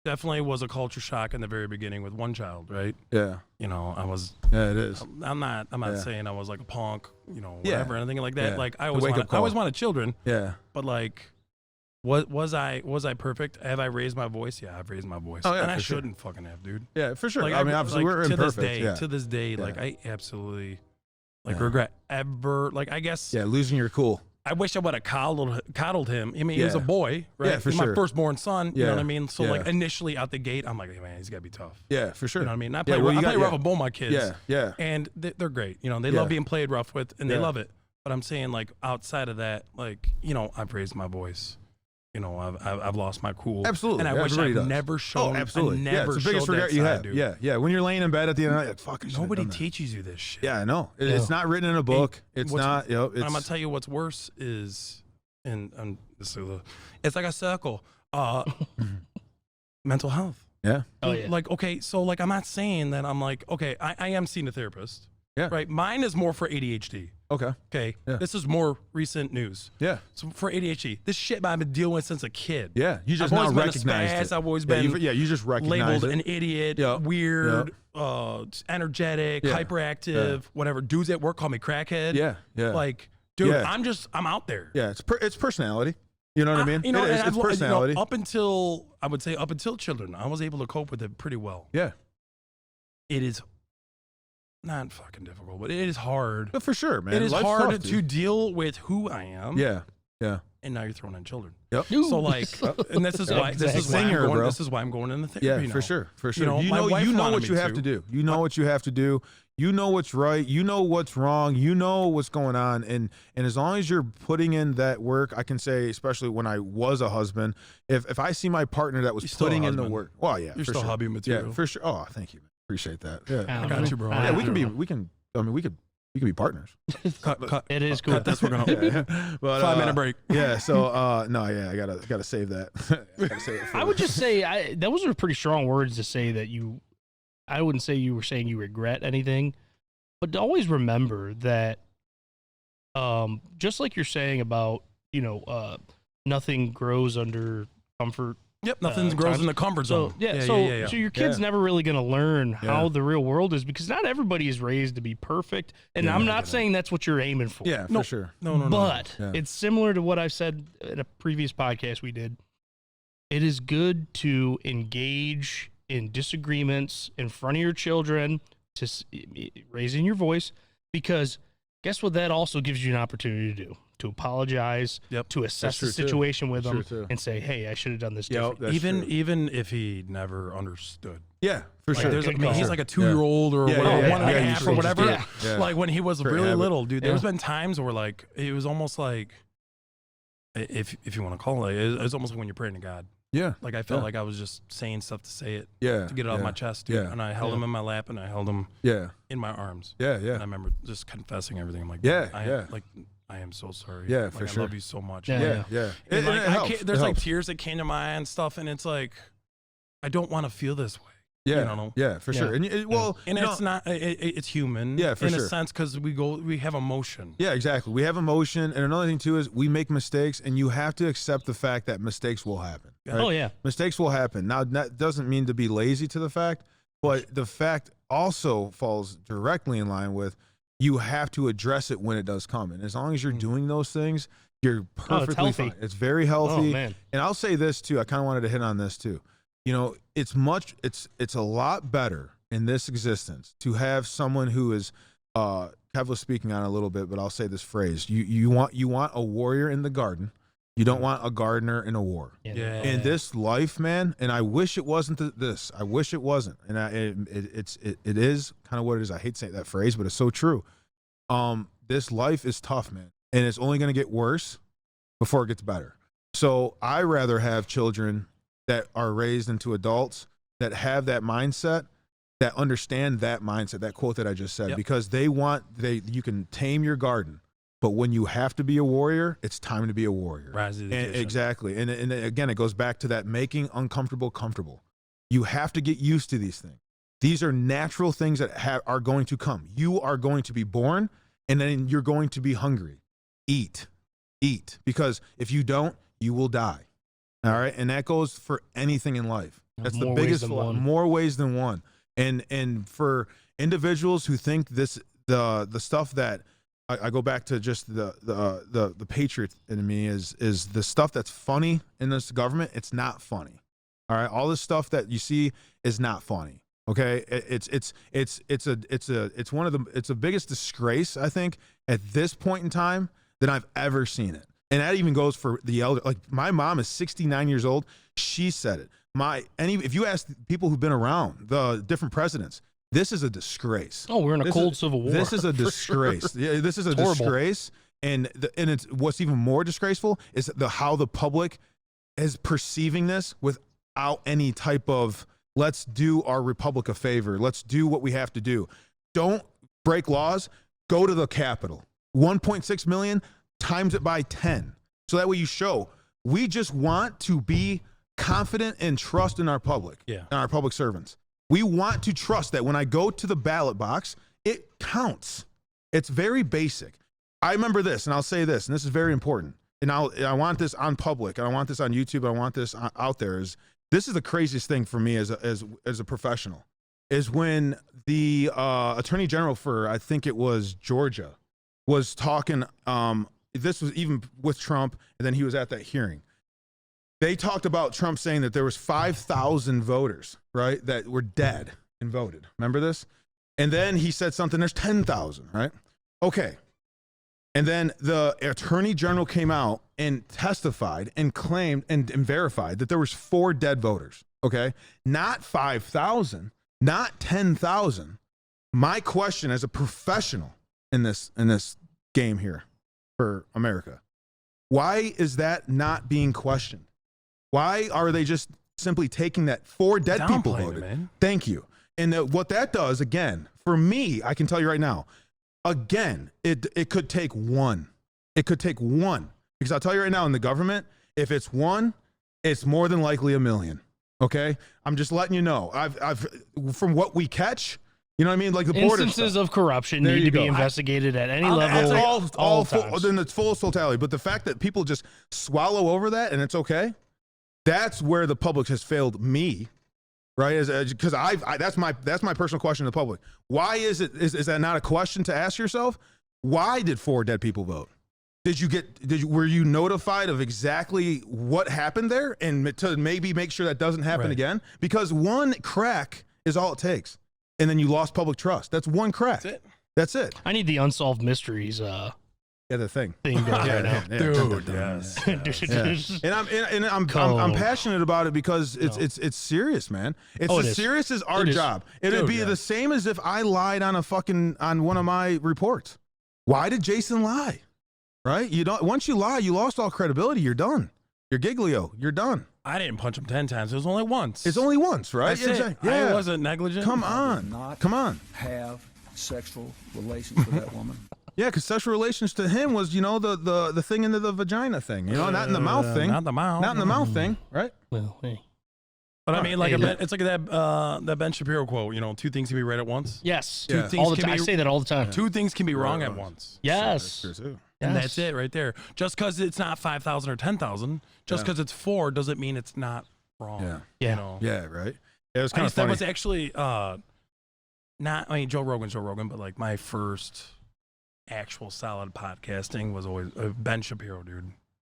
Definitely was a culture shock in the very beginning with one child, right? Yeah. You know, I was Yeah, it is. I'm not saying I was like a punk, you know, whatever, anything like that. Yeah. Like I The wake-up always call. wanted children, Yeah. but like was I perfect? Have I raised my voice? Yeah, I've raised my voice. Oh, yeah, and I for sure. shouldn't fucking have, dude. Yeah, for sure. Like, I mean, obviously, we're to imperfect. this day, yeah. to this day, Yeah. like I absolutely like Yeah. regret ever. Like I guess Yeah, losing your cool. I wish I would have coddled him. I mean, he was a boy, right? Yeah, for my sure. firstborn son. You Yeah. know what I mean? So Yeah. like initially out the gate, I'm like, hey man, he's got to be tough. Yeah, for sure. You know what I mean? I Yeah, play, well, you I got- play rough yeah. with both my kids. Yeah, yeah. And they're great. You know, they Yeah. love being played rough with, and they Yeah. love it. But I'm saying, like, outside of that, like, you know, I've raised my voice. You know, I've lost my cool. Absolutely. And I Yeah, wish everybody I've does. never shown. absolutely. I never it's the biggest showed that regret you side, have. dude. Yeah, yeah. When you're laying in bed at the end of the night, like, fuck, I should've Nobody done that. teaches you this shit. Yeah, I know. It's not written in a book. It's what's- not. You know, And I'm gonna it's tell you what's worse is, and it's like a circle. Mental health. yeah. Oh, yeah. Like, okay, so like I'm not saying that I'm like, okay, I am seeing a therapist. Yeah. Right. Mine is more for ADHD. Okay. Okay. Yeah. This is more recent news. Yeah. So for ADHD, this shit I've been dealing with since a kid. Yeah. You just I've always now been a recognized spaz, it. I've always Yeah, been you just recognized labeled it. an idiot, Yeah. weird, energetic, Yeah. hyperactive, whatever. Dudes at work call me crackhead. Yeah. Yeah. Like, dude, Yeah. I'm out there. yeah. It's personality. You know what I mean? You know, it's personality. Up until children, I was able to cope with it pretty well. Yeah. It is not fucking difficult, but it is hard. But for sure, man. It is Life's hard tough, to dude. deal with who I am. Yeah. And now you're throwing in children. Yep. So like, and this is why I'm going in the therapy. Yeah, now. for sure. You know, You my know, wife what wanted you me have to. to do. You know what you have to do. You know what's right. You know what's wrong. You know what's going on. And as long as you're putting in that work, I can say, especially when I was a husband, if I see my partner that was putting in the work, well, yeah, You're for still sure. hubby material. Yeah, for sure. Oh, thank you. Appreciate that. Yeah, I got you, bro. yeah. We can be partners. Cut. It is cool. Cut this. We're gonna But 5-minute break. Yeah. So no, yeah, I gotta save that. Gotta save it for I would just say those are pretty strong words to say that you. I wouldn't say you were saying you regret anything, but to always remember that, just like you're saying about nothing grows under comfort. Yep, nothing grows times. in the comfort zone. So your kid's never really going to learn how the real world is because not everybody is raised to be perfect. And I'm not saying that's what you're aiming for. Yeah, for sure. No. But Yeah. it's similar to what I've said in a previous podcast we did. It is good to engage in disagreements in front of your children, raising your voice, because guess what that also gives you an opportunity to do? To apologize, to assess the situation with them, and say, "Hey, I should have done this differently." Even if he never understood. Yeah, for sure. He's like a 2-year-old or whatever, 1.5 or whatever. Yeah. Like when he was Great really habit. little, dude. There's been times where like it was almost like, if you want to call it, it's almost like when you're praying to God. Yeah. Like I felt like I was just saying stuff to say it, Yeah. to get it off my chest, dude. Yeah. And I held him in my lap and I held him in my arms. Yeah. And I remember just confessing everything. I'm like, I am so sorry. Yeah, like, for I sure. love you so much. Yeah. And like, it helps. there's It like helps. tears that came to my eye and stuff, and it's like, I don't want to feel this way. Yeah. You know? Yeah, for sure. And It's not. It's human. Yeah, for in sure. a sense, because we have emotion. Yeah, exactly. We have emotion, and another thing too is we make mistakes, and you have to accept the fact that mistakes will happen. Right? Oh yeah, mistakes will happen. Now that doesn't mean to be lazy to the fact, but the fact also falls directly in line with you have to address it when it does come, and as long as you're doing those things, you're perfectly fine. It's very healthy. Oh, man. And I'll say this too. I kind of wanted to hit on this too. You know, it's a lot better in this existence to have someone who is Kev was speaking on it a little bit, but I'll say this phrase. You want a warrior in the garden. You don't want a gardener in a war. Yeah. In this life, man, and I wish it wasn't this. I wish it wasn't. And it is kind of what it is. I hate saying that phrase, but it's so true. This life is tough, man, and it's only going to get worse before it gets better. So I rather have children that are raised into adults that have that mindset, that understand that mindset, that quote that I just said, because you can tame your garden, but when you have to be a warrior, it's time to be a warrior. Rise to the occasion. Exactly. And again, it goes back to that making uncomfortable comfortable. You have to get used to these things. These are natural things that are going to come. You are going to be born, and then you're going to be hungry. Eat, because if you don't, you will die. All right, and that goes for anything in life. That's the biggest, more ways than one. And for individuals who think the stuff that I go back to, just the patriot in me is the stuff that's funny in this government. It's not funny. All right, all this stuff that you see is not funny. Okay, it's the biggest disgrace, I think, at this point in time that I've ever seen it. And that even goes for the elder. Like, my mom is 69 years old. She said it. If you ask people who've been around the different presidents, this is a disgrace. Oh, we're in a cold civil war. This is a disgrace. Sure. Yeah, this is a disgrace. And it's what's even more disgraceful is how the public is perceiving this without any type of, let's do our republic a favor. Let's do what we have to do. Don't break laws. Go to the Capitol. 1.6 million. Times it by 10. So that way you show we just want to be confident and trust in our public, and our public servants. We want to trust that when I go to the ballot box, it counts. It's very basic. I remember this, and I'll say this, and this is very important. And I want this on public, and I want this on YouTube, I want this out there. This is the craziest thing for me as a professional, is when the Attorney General for, I think it was Georgia, was talking, this was even with Trump, and then he was at that hearing. they talked about Trump saying that there was 5,000 voters, right, that were dead and voted. Remember this? And then he said something, there's 10,000, right? Okay. And then the attorney general came out and testified and claimed and verified that there was 4 dead voters, okay? Not 5,000, not 10,000. My question as a professional in this game here for America, why is that not being questioned? Why are they just simply taking that 4 dead people voted? Man. Thank you. And what that does, again, for me, I can tell you right now, again, it could take one. It could take one. Because I'll tell you right now, in the government, if it's one, it's more than likely a million. Okay? I'm just letting you know. I've from what we catch, you know what I mean? Like the border instances stuff. Of corruption need to be investigated at any level. All full, then it's full totality. But the fact that people just swallow over that and it's okay, that's where the public has failed me, right? Because that's my personal question to the public. Why is that not a question to ask yourself? Why did 4 dead people vote? Were you notified of exactly what happened there and to maybe make sure that doesn't happen again? Because one crack is all it takes. And then you lost public trust. That's one crack. That's it. I need the unsolved mysteries. The thing going right now, dude. Yes. And I'm passionate about it because it's serious, man. It's as serious as our job. It'd be the same as if I lied on on one of my reports. Why did Jason lie? Right? Once you lie, you lost all credibility. You're done. You're Giglio. You're done. I didn't punch him 10 times. It was only once. It's only once, right? That's it. Yeah. I wasn't negligent. Come on. Come on. Have sexual relations with that woman. Yeah, because sexual relations to him was, the thing into the vagina thing, not in the mouth thing. Not the mouth. Not in the mouth thing, right? Well, hey. But I mean, it's like that Ben Shapiro quote, 2 things can be right at once. Yes. Yeah. I say that all the time. 2 things can be wrong at once. Yes. Sure too. And that's it right there. Just because it's not 5,000 or 10,000, just because it's 4 doesn't mean it's not wrong. Yeah. Yeah, right. It was kind of funny. That was actually Joe Rogan, but like my first actual solid podcasting was always Ben Shapiro, dude.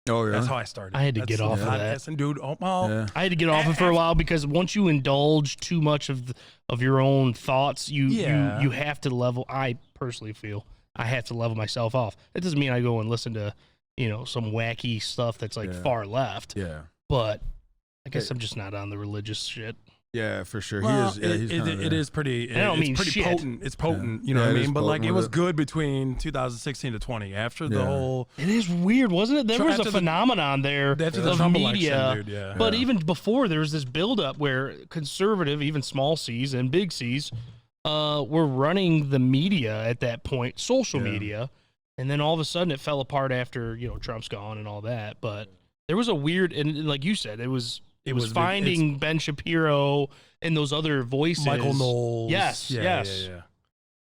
Oh, yeah. That's how I started. I had to get off of that. Dude. I had to get off it for a while because once you indulge too much of your own thoughts, you have to level. I personally feel I have to level myself off. That doesn't mean I go and listen to, some wacky stuff that's like far left. Yeah. But I guess I'm just not on the religious shit. Yeah, for sure. Well, he is. It is pretty. I don't mean pretty shit. potent. It's potent. You know what I mean? But like, it was good between 2016 to 20. After the whole, it is weird, wasn't it? There was a phenomenon there after the of Trump media. Election, dude, yeah. But even before, there was this buildup where conservative, even small C's and big C's, were running the media at that point, social media, and then all of a sudden it fell apart after Trump's gone and all that. But there was a weird, and like you said, it was finding Ben Shapiro and those other voices. Michael Knowles. Yes. Yeah.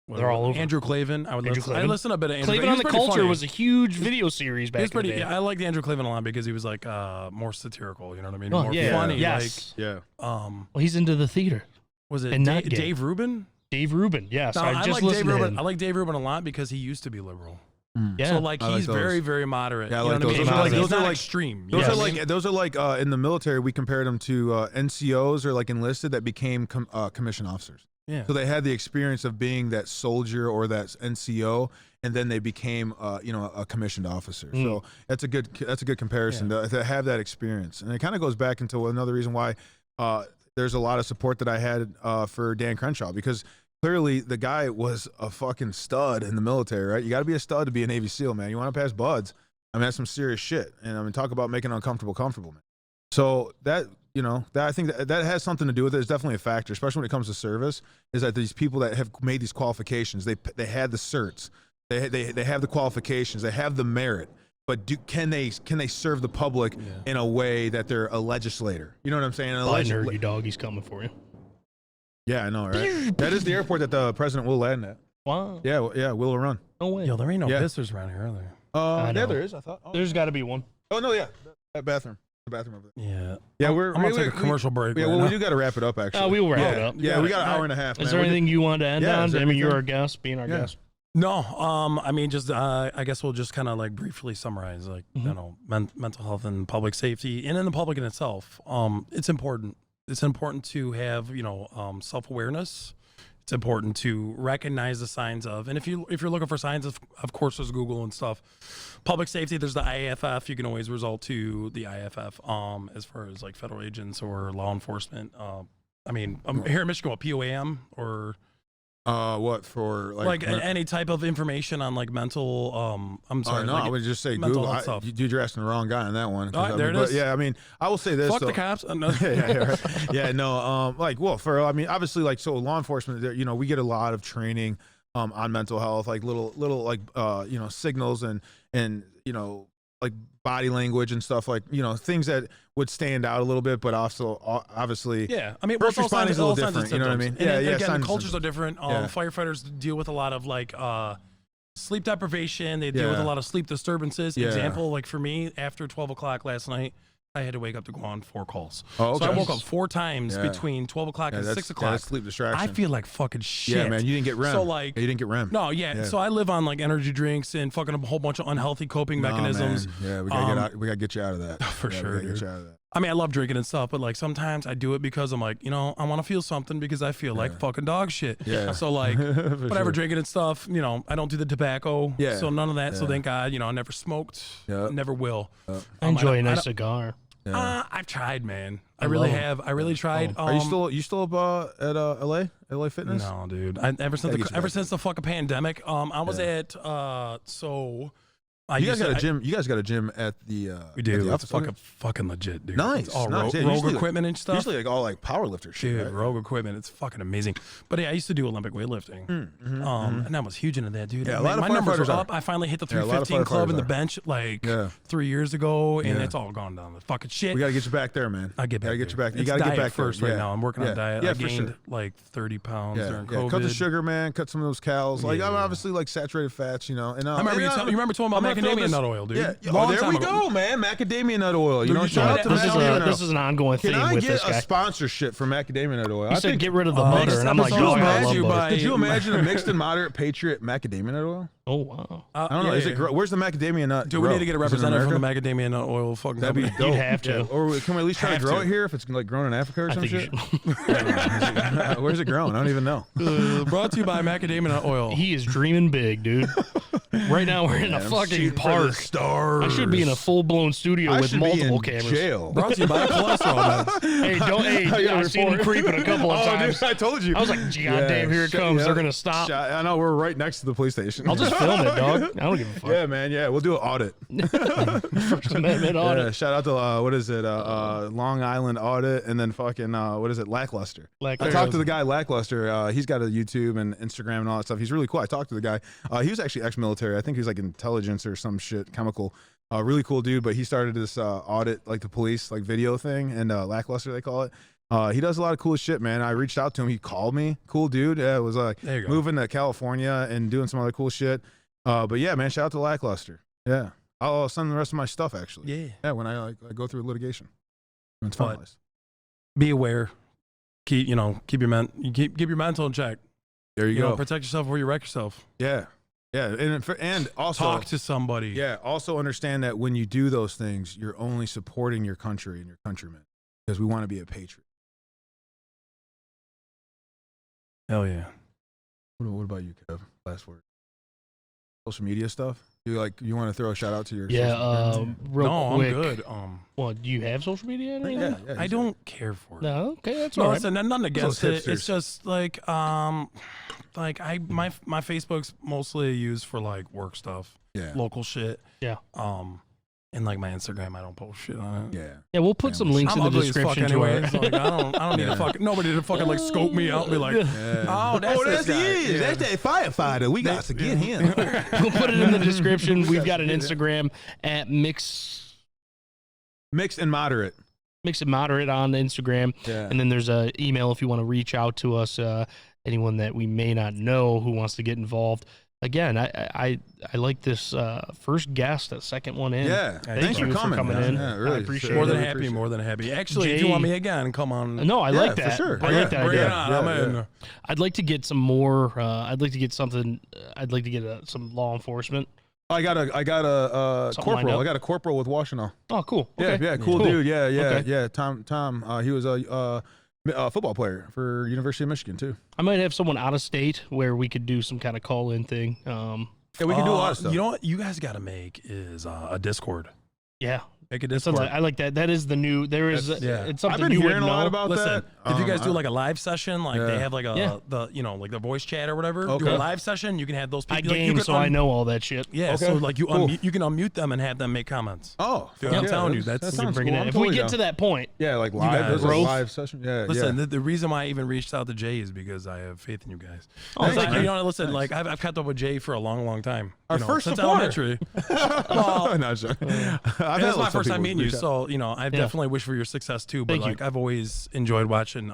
They're all over. Andrew Klavan. I listened a bit of Andrew Klavan on the Culture was a huge video series back in the day. I liked Andrew Klavan a lot because he was like more satirical, you know what I mean? Oh, more funny. Yes. Well, he's into the theater. Was it and Dave Rubin? Dave Rubin, yes. No, I just listened to him. I like Dave Rubin a lot because he used to be liberal. Yeah. So like he's very, very moderate. Yeah, you know like what I mean? Those are like extreme. Those are like in the military we compared them to NCOs or like enlisted that became commissioned officers. Yeah. So they had the experience of being that soldier or that NCO, and then they became a commissioned officer. So that's a good comparison to have that experience, and it kind of goes back into another reason why there's a lot of support that I had for Dan Crenshaw, because clearly the guy was a fucking stud in the military, right? You got to be a stud to be a Navy SEAL, man. You want to pass buds. I mean, that's some serious shit. And I mean, talk about making uncomfortable comfortable, man. So that I think that has something to do with it. It's definitely a factor, especially when it comes to service, is that these people that have made these qualifications, they had the certs, they have the qualifications, they have the merit, but can they serve the public in a way that they're a legislator? You know what I'm saying? Nerdy dog, he's coming for you. Yeah, I know, right? That is the airport that the president will land at. Wow. Yeah, Will Run. No way. Yo, there ain't no pissers around here, are there? Yeah, there is. I thought. There's got to be one. Oh no, yeah, that bathroom. The bathroom over there. Yeah. Yeah, I'm gonna take a commercial break. Yeah, well, we do got to wrap it up, actually. We will wrap it up. Yeah, we got an hour and a half. Is there anything you want to end on? I mean, you're our guest, being our guest. No, I mean, just I guess we'll just kind of like briefly summarize, like you know, mental health and public safety, and in the public in itself. It's important. It's important to have self-awareness. It's important to recognize the signs of, and if you're looking for signs of course, there's Google and stuff. Public safety, there's the IAFF. You can always resort to the IAFF. As far as like federal agents or law enforcement. I mean, here in Michigan, what, POAM or. What for like any type of information on like mental I'm sorry. No, I would just say Google. Dude, you're asking the wrong guy on that one. There it is. Yeah, I mean, I will say this. Fuck the cops. No. Obviously, like, so law enforcement, we get a lot of training on mental health, like little like signals and like body language and stuff, like things that would stand out a little bit, but also obviously I mean, first responding is a little different, you know what I mean? And again, the cultures are different. Firefighters deal with a lot of like sleep deprivation. They deal with a lot of sleep disturbances. Example, like for me, after 12 o'clock last night, I had to wake up to go on 4 calls. Oh, okay. So I woke up 4 times between 12 o'clock and 6 o'clock. That's sleep distraction. I feel like fucking shit. Yeah, man, you didn't get REM. So like, you didn't get REM. No, so I live on like energy drinks and fucking a whole bunch of unhealthy coping mechanisms. Man. Yeah, we gotta get you out of that. For sure, get you out of that. I mean, I love drinking and stuff, but like sometimes I do it because I'm like, I want to feel something because I feel like fucking dog shit. Yeah. So like, whatever, drinking and stuff, I don't do the tobacco. Yeah. So none of that. Yeah. So thank God, I never smoked. Yeah. Never will. I enjoy a nice cigar. Yeah. I've tried, man. I really have. I really tried. Are you still up at LA Fitness? No, dude. Ever since the fucking pandemic, I was at You guys got a gym. You guys got a gym at the. We do. At the it's fucking legit, dude. Nice. It's all nice. rogue equipment and stuff. Usually like all like powerlifter shit. Dude, right? rogue equipment. It's fucking amazing. But yeah, I used to do Olympic weightlifting. And I was huge into that, dude. Yeah, my numbers are up. I finally hit the 315 club in the bench like 3 years ago, and it's all gone down the fucking shit. We gotta get you back there, man. I get back. Gotta get you back. You it's gotta get back first there. right now. I'm working on diet. I for gained sure. like 30 pounds during COVID. Cut the sugar, man. Cut some of those calories. Like I'm obviously like saturated fats, And I remember you remember talking about macadamia nut oil, dude. Yeah. Oh, there we go, man. Macadamia nut oil. Shout out to macadamia nut oil. This is an ongoing theme with this guy. Can I get a sponsorship for macadamia nut oil? You said get rid of the butter, and I'm like, could you imagine a mixed and moderate patriot macadamia nut oil? Oh wow! I don't know. Is it where's the macadamia nut? Dude, we need to get a representative from the macadamia nut oil fucking That'd be company. dope. You'd have to. Or can we at least try to grow it here if it's like grown in Africa or some shit? Where's it grown? I don't even know. Brought to you by macadamia nut oil. He is dreaming big, dude. Right now we're in a fucking park. I should be in a full-blown studio with multiple cameras. Jail. Brought to you by cholesterol meds. Hey, I've seen him creeping a couple of times. Dude, I told you. I was like, goddamn, here it comes. They're gonna stop. I know, we're right next to the police station. I'll just film it, dog. I don't give a fuck. Yeah, man. Yeah, we'll do an audit. First Amendment audit. Yeah, shout out to what is it? Long Island audit, and then fucking what is it? Lackluster. I talked to the guy Lackluster. He's got a YouTube and Instagram and all that stuff. He's really cool. I talked to the guy. He was actually ex-military. I think he was like intelligence or some shit, chemical. Really cool dude. But he started this audit, like the police, like video thing, and Lackluster they call it. He does a lot of cool shit, man. I reached out to him. He called me. Cool dude. Yeah, it was like moving to California and doing some other cool shit. But yeah, man, shout out to Lackluster. Yeah. I'll send the rest of my stuff actually. Yeah. Yeah, when I go through litigation. When it's finalized. Be aware. Keep your mental in check. There you go. Protect yourself before you wreck yourself. Yeah. Yeah, and also talk to somebody. Yeah, also understand that when you do those things, you're only supporting your country and your countrymen because we want to be a patriot. Hell yeah. What about you, Kev? Last word. Social media stuff? You want to throw a shout out to your real quick. I'm good. Well, do you have social media? Yeah, I don't care for it. No, okay, that's all right. Listen, nothing against it. It's just like my Facebook's mostly used for like work stuff, local shit. Yeah. And like my Instagram, I don't post shit on it. Yeah, we'll put some links in the description anyway. So like, I don't need to fucking nobody to fucking like scope me out and be like, oh, that's that firefighter. We got to get him. We'll put it in the description. We've got an Instagram at Mixed and Moderate. Mixed and Moderate on Instagram. Yeah. And then there's an email if you want to reach out to us. Anyone that we may not know who wants to get involved. again, I like this first guest, that second one in. Yeah, thank you for coming in. Yeah, really, I appreciate More it. than happy, more than happy. Actually, if you want me again, come on. No, I like that. For sure. I like that Bring idea. it on. I'm in. I'd like to get some more. I'd like to get something. I'd like to get some law enforcement. I got a Something lined corporal. up? I got a corporal with Washtenaw. Oh, cool. Okay. Yeah, cool dude. Yeah. Okay. Tom. He was a football player for University of Michigan too. I might have someone out of state where we could do some kind of call-in thing. Yeah, we can do a lot of stuff. You know what you guys got to make is a Discord. Yeah. Make a Discord. I like that. That is the new. There is. It's something I've been you hearing wouldn't a lot know. about Listen, that. if you guys do like a live session, like they have like Yeah. like the voice chat or whatever, do Okay. a live session, you can have those people. I like, you game, can so I know all that shit. Yeah, Okay. so like you Cool. you can unmute them and have them make comments. Oh, Dude, I'm telling you, that that's- sounds Bring it cool. in. I'm If we totally get down. to that point, Yeah, like guys- live. There's a Growth. live session. Yeah, Listen, yeah. the reason why I even reached out to Jay is because I have faith in you guys. Oh, It's thank like, you. know, listen, like I've kept up with Jay for a long time. Our you know, first since supporter. elementary. Well, No, sure. and this is my first time meeting you, so you know I definitely wish for your success too. But Thank you. like I've always enjoyed watching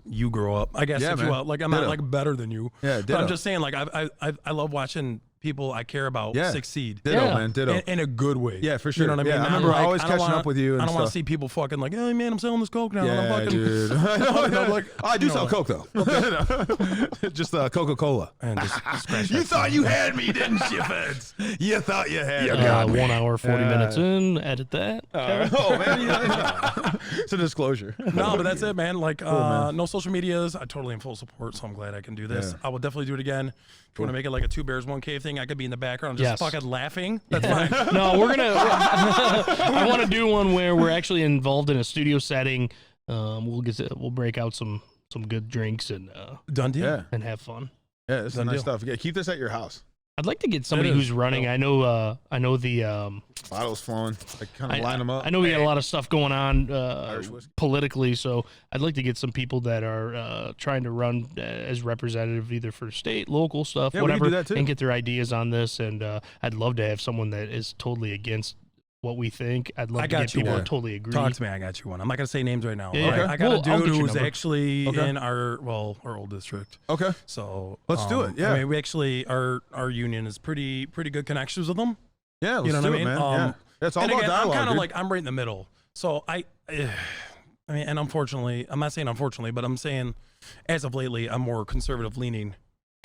you grow up. I guess Yeah, if you man. will. Like I'm Ditto. not like better than you. Yeah, but ditto. I'm just saying like I love watching people I care about Yeah. succeed. Ditto, Yeah. man. Ditto. In a good way. Yeah, for sure. You know what I Yeah, mean? I Not remember like, always I don't catching wanna- up with you and I don't want to stuff. see people fucking like, hey man, I'm selling this coke now. and I'm Yeah, fucking, dude. I know. I'm like, I do you know, sell Coke though. Just Coca-Cola. and just scratch You that thought thing. you had me, didn't you, Feds? You thought you had me. 1 hour 40 minutes in. Edit that. Oh man, it's a disclosure. No, but that's it, man. Like, man. no social medias. I totally am full support, so I'm glad I can do this. Yeah. I will definitely do it again. If you want to make it like a 2 bears 1 cave thing, I could be in the background just Yes. fucking laughing. That's fine. No, we're gonna. I want to do one where we're actually involved in a studio setting. We'll break out some good drinks and Done deal. Yeah, and have fun. yeah, it's Done nice deal. stuff. Yeah, keep this at your house. I'd like to get somebody It is. who's running. I know the. Bottles flowing. Like kind of line them up. I know we got a lot of stuff going on Irish whiskey. politically, so I'd like to get some people that are trying to run as representative, either for state, local stuff, Yeah, we can whatever, do that too. and get their ideas on this. And I'd love to have someone that is totally against what we think. I'd love I to got get you people one. that totally agree. Talk to me. I got you one. I'm not gonna say names right now. Yeah, but yeah. I got Well, a I'll dude get your who's number. actually Okay. in our old district. Okay. So Let's do it, yeah. I mean, we actually our union is pretty good connections with them. Yeah, let's You know do what I it, mean? man. Yeah. It's all And about again, dialogue. I'm kind of dude. like I'm right in the middle. So I mean, and unfortunately, I'm not saying unfortunately, but I'm saying as of lately, I'm more conservative leaning.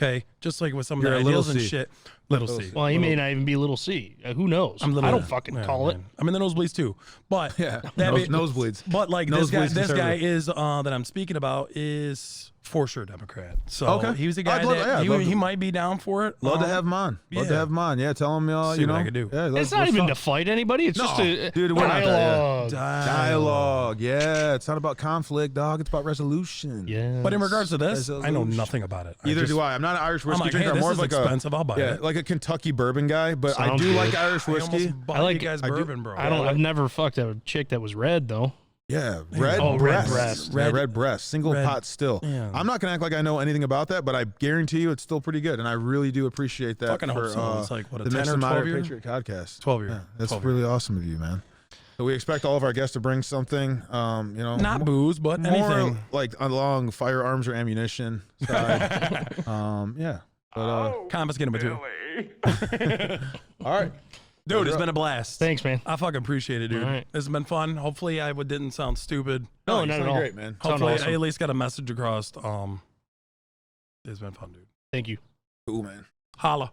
Okay, just like with some of You're the a little ideals and C. shit. Little Little C. C. Well, he may not even be little C. Who knows? I'm little. I don't fucking Yeah, call it. man. I'm in the nosebleeds too, but yeah, that be- nosebleeds. But like Nosebleeds this guy conservative. is that I'm speaking about is for sure Democrat. So Okay. he was a guy I'd love- that yeah, I'd love he to- might be down for it. Love to have him on. Love to yeah. have him on. Yeah, tell him, See you what know. I can do. Yeah, It's not even to fight anybody. It's just a dude, we're not that, dialogue. Dialogue. Yeah, it's not about conflict, dog. It's about resolution. Yeah. But in regards to this, I know Resolution. nothing about it. Either do I. I'm not an Irish I'm whiskey like, drinker. hey, I'm this more is of like expensive. I'll buy it. like a Kentucky bourbon guy. But I Sounds do like good. Irish I whiskey. almost bought I like- you guys I do- bourbon, bro. I've never fucked a chick that was red though. Yeah, red Oh, red breast. breast. Yeah, red breast. Single Red- pot still. Yeah. I'm not gonna act like I know anything about that, but I guarantee you it's still pretty good, and I really do appreciate that. Fucking hope for, so. It's like, what, a the 10 Mixed or and 12 Moderate year? Patriot Podcast. 12 year. Yeah, that's 12 really awesome of you, man. So we expect all of our guests to bring something. You know, Not booze, but more anything. like along firearms or ammunition side. Yeah. But Confiscated material. all right. Dude, it's been a blast. Thanks, man. I fucking appreciate it, dude. All right. This has been fun. Hopefully, I didn't sound stupid. No, you not at sound all. Great, man. Sound Hopefully, awesome. I at least got a message across. It's been fun, dude. Thank you. Cool, man. Holla.